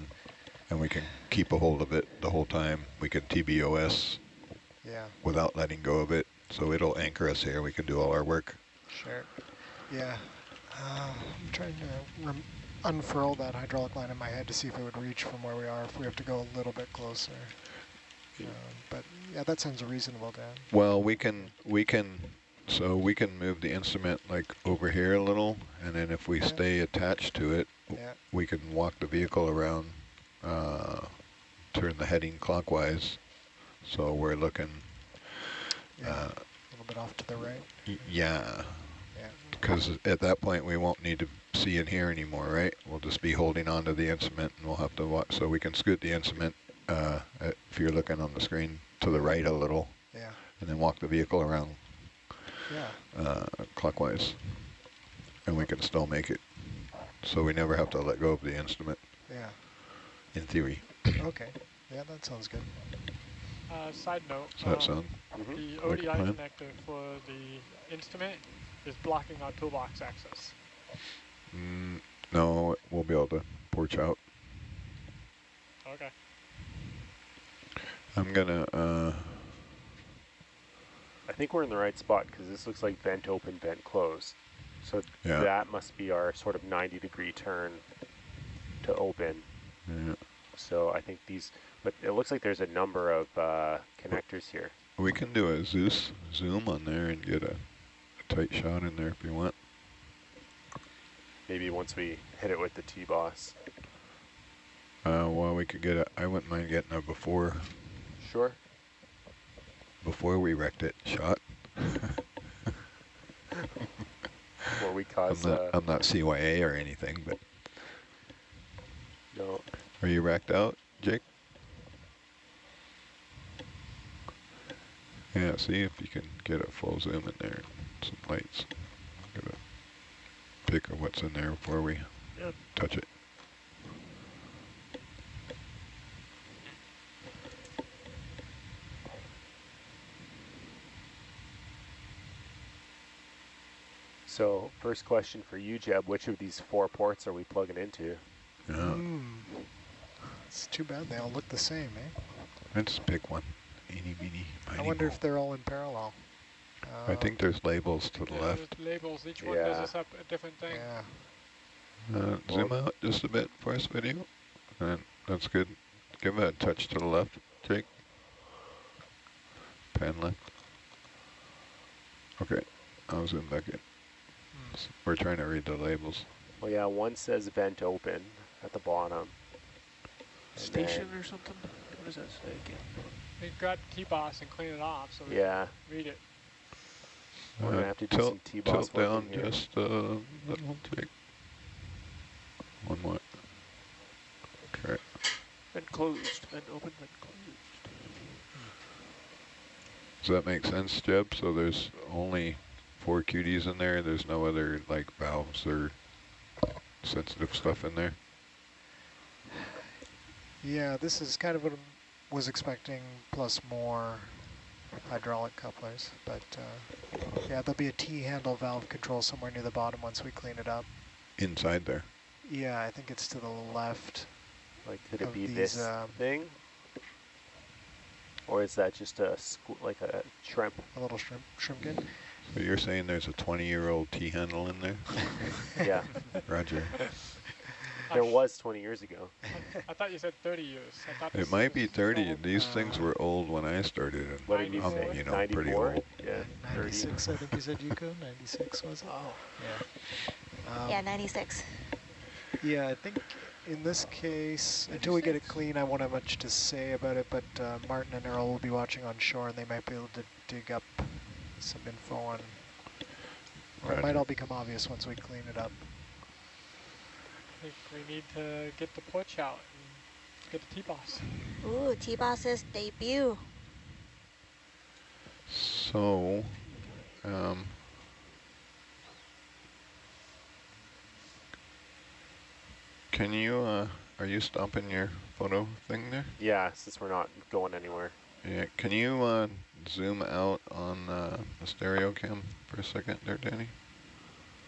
and we can keep a hold of it the whole time. We can TBOS Yeah, without letting go of it, so it'll anchor us here. We can do all our work. sure. Yeah. I'm trying to unfurl that hydraulic line in my head to see if it would reach from where we are, if we have to go a little bit closer. But yeah, that sounds reasonable, Dan. Well, we can move the instrument like over here a little, and then if we Yeah. stay attached to it, Yeah. we can walk the vehicle around, turn the heading clockwise, so we're looking, Yeah. A little bit off to the right. yeah, Yeah. because at that point we won't need to see and hear anymore, right? We'll just be holding on to the instrument, and we'll have to watch, so we can scoot the instrument, if you're looking on the screen, to the right a little, Yeah. and then walk the vehicle around Yeah. clockwise, and we can still make it, so we never have to let go of the instrument, Yeah. in theory. Okay. Yeah, that sounds good. Side note, Does that sound the like a ODI plan? connector for the instrument is blocking our toolbox access. No, we'll be able to porch out. Okay. I'm gonna, I think we're in the right spot because this looks like vent open, vent close. So Yeah. that must be our sort of 90-degree turn to open. yeah, So I think these, but it looks like there's a number of connectors here. we can do a zoom on there and get a tight shot in there if you want. Maybe once we hit it with the T-boss. Well, we could get a, I wouldn't mind getting a before we wrecked it shot. Where we cause, I'm not CYA or anything, but no, are you racked out, Jake? Yeah, see if you can get a full zoom in there, some lights. Get a pick of what's in there before we touch it. So first question for you, Jeb, which of these 4 ports are we plugging into? Yeah, It's too bad they all look the same, eh? let's pick one. Eeny, meeny, I miny, wonder moe. if they're all in parallel. I think there's labels to the Yeah, left. there's labels. Each one does Yeah. us up a different thing. Yeah. Zoom out just a bit for us, video. And that's good. Give it a touch to the left, Jake. Pan left. Okay, I'll zoom back in. We're trying to read the labels. Well, yeah, one says vent open at the bottom. And Station then- or something? What does that say again? We grab T-boss and clean it off so we Yeah, can read it. We're gonna have to do some T-boss tilt work down in here. just a little tick. One more. Okay. Then closed, then open, then closed. Does that make sense, Jeb? So there's only 4 QDs in there. There's no other like valves or sensitive stuff in there. Yeah, this is kind of what I was expecting, plus more hydraulic couplers. But yeah, there'll be a T-handle valve control somewhere near the bottom once we clean it up. Inside there. Yeah, I think it's to the left. Like, could it of be these, this thing? Or is that just a like a shrimp? A little shrimpkin? So you're saying there's a 20-year-old T-handle in there? Yeah. Roger. There was 20 years ago. I thought you said 30 years. I thought It might be 30. These things were old when I started. And What did you I'm, say? you know, 94? pretty old. Yeah, 96, I think you said, Yuko? 96, was it? Oh. Yeah. Yeah, 96. Yeah, I think in this case, until we get it clean, I won't have much to say about it, but Martin and Earl will be watching on shore, and they might be able to dig up some info on, or it might all become obvious once we clean it up. I think we need to get the porch out and get the T-boss. Ooh, T-boss's debut. So, can you, are you stopping your photo thing there? Yeah, since we're not going anywhere. Yeah, can you zoom out on the stereo cam for a second there, Danny?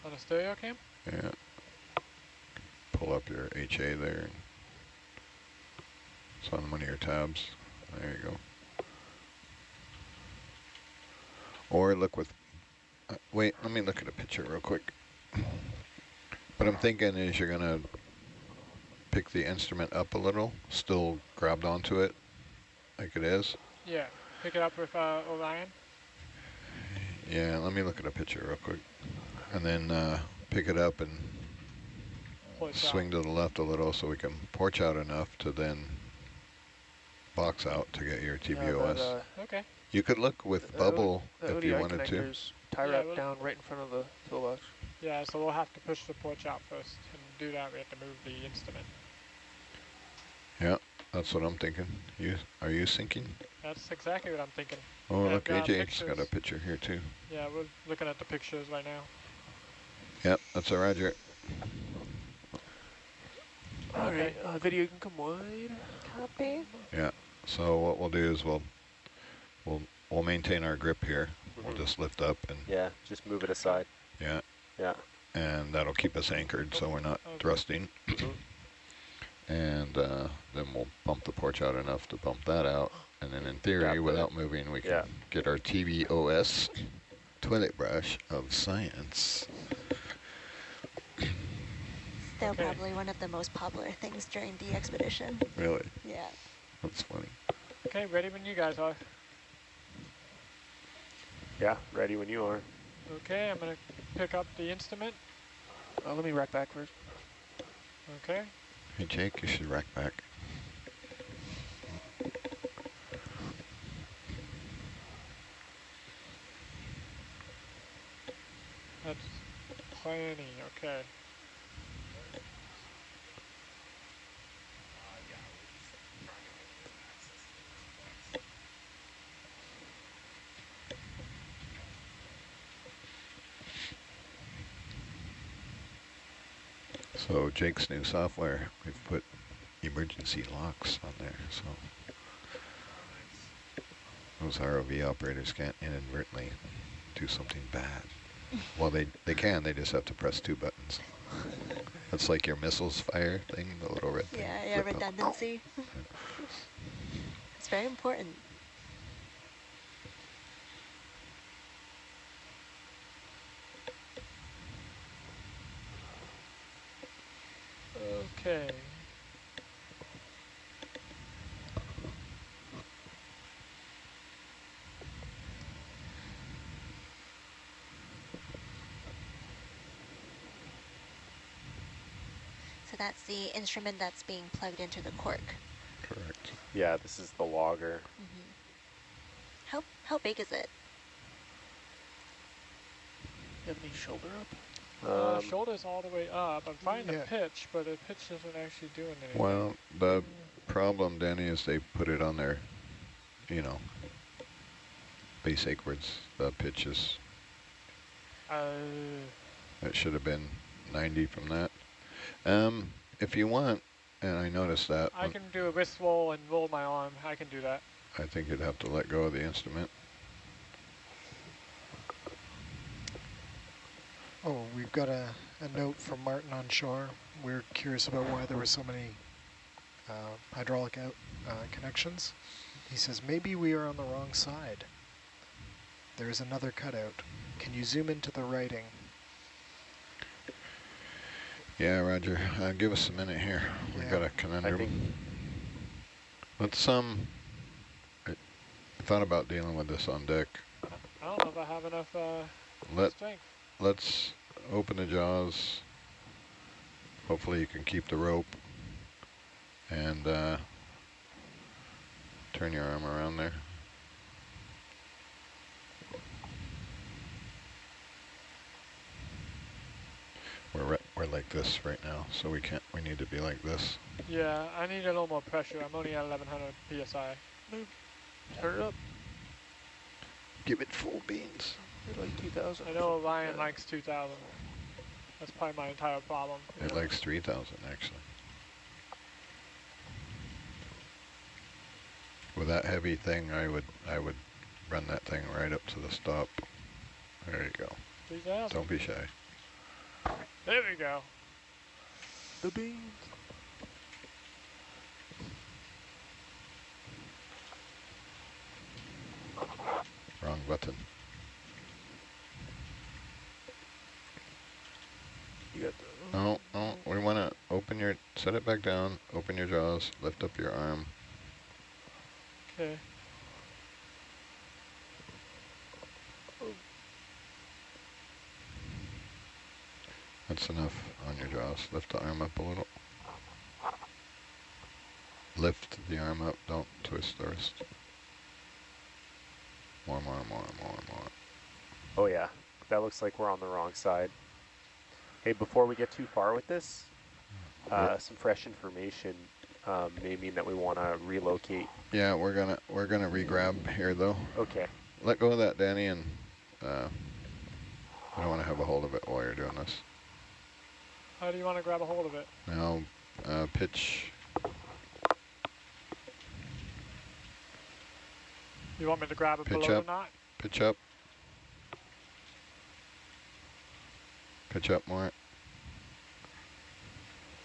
On a stereo cam? Yeah. Pull up your HA there. It's on one of your tabs. There you go. Or look with, wait, let me look at a picture real quick. What I'm thinking is you're gonna pick the instrument up a little, still grabbed onto it like it is. Yeah. Pick it up with Orion. Yeah, let me look at a picture real quick. And then pick it up and Porch swing out. to the left a little so we can porch out enough to then box out to get your TBOS. Okay. You could look with bubble the if you ODI wanted to. connectors tie Yeah, wrap well- down right in front of the toolbox. Yeah, so we'll have to push the porch out first. And to do that, we have to move the instrument. Yeah, that's what I'm thinking. Are you sinking? That's exactly what I'm thinking. Oh, I've look, got AJ's got a pictures. picture here too. Yeah, we're looking at the pictures right now. Yep, that's a Roger. All Okay. right, video can come wide. Copy. Yeah. So what we'll do is we'll maintain our grip here. We'll just lift up and Yeah, just move it aside. yeah, Yeah. and that'll keep us anchored so we're not thrusting. And then we'll bump the porch out enough to bump that out. And then in theory, without moving, we can get our TBOS toilet brush of science. Still Okay. probably one of the most popular things during the expedition. Really? Yeah. That's funny. Okay, ready when you guys are. Yeah, ready when you are. Okay, I'm going to pick up the instrument. Let me rack back first. Okay. Hey Jake, you should rack back. That's plenty, okay. So Jake's new software, we've put emergency locks on there, so those ROV operators can't inadvertently do something bad. Well, they can, they just have to press 2 buttons. That's like your missiles fire thing, the little red thing. Yeah, Flip up. redundancy. It's very important. Okay. So that's the instrument that's being plugged into the cork. Correct. Yeah, this is the logger. How big is it? You have any shoulder up? Shoulder's all the way up. I'm trying to Yeah. pitch, but the pitch isn't actually doing anything. Well, the problem, Danny, is they put it on their, you know, base achewards. The pitch is, it should have been 90 from that. If you want, and I noticed that. I can do a wrist roll and roll my arm. I can do that. I think you'd have to let go of the instrument. Oh, we've got a note from Martin on shore. We're curious about why there were so many hydraulic connections. He says, maybe we are on the wrong side. There is another cutout. Can you zoom into the writing? Yeah, Roger. Give us a minute here. We've got a conundrum. Let's, I thought about dealing with this on deck. I don't know if I have enough strength. Let's open the jaws. Hopefully you can keep the rope. And turn your arm around there. We're like this right now, so we need to be like this. Yeah, I need a little more pressure. I'm only at 1100 PSI. Turn it up. Give it full beans. You're like 2,000. I know Orion likes 2,000. That's probably my entire problem. It likes 3,000 actually. With that heavy thing, I would run that thing right up to the stop. There you go. 3,000. Don't be shy. There we go. The beans. Wrong button. You got the... No, we want to open your, set it back down, open your jaws, lift up your arm. Okay. That's enough on your jaws. Lift the arm up a little. Lift the arm up, don't twist the wrist. More. Oh yeah, that looks like we're on the wrong side. Hey, before we get too far with this, some fresh information may mean that we want to relocate. Yeah, we're gonna re-grab here though. Okay. Let go of that, Danny, and I don't want to have a hold of it while you're doing this. How do you want to grab a hold of it? Now, pitch. You want me to grab it Pitch below up. the knot? Pitch up. Pitch up more.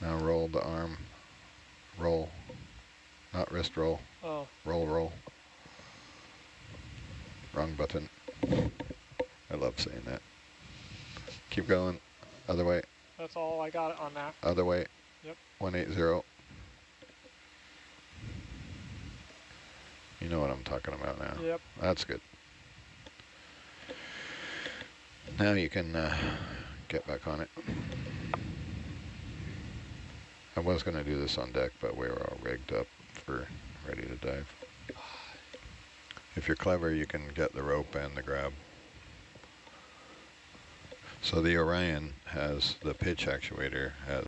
Now roll the arm. Roll. Not wrist roll. Oh. Roll. Wrong button. I love saying that. Keep going. Other way. That's all I got on that. Other way. Yep. 180. You know what I'm talking about now. Yep. That's good. Now you can get back on it. I was going to do this on deck, but we were all rigged up for ready to dive. If you're clever, you can get the rope and the grab. So the Orion has the pitch actuator, has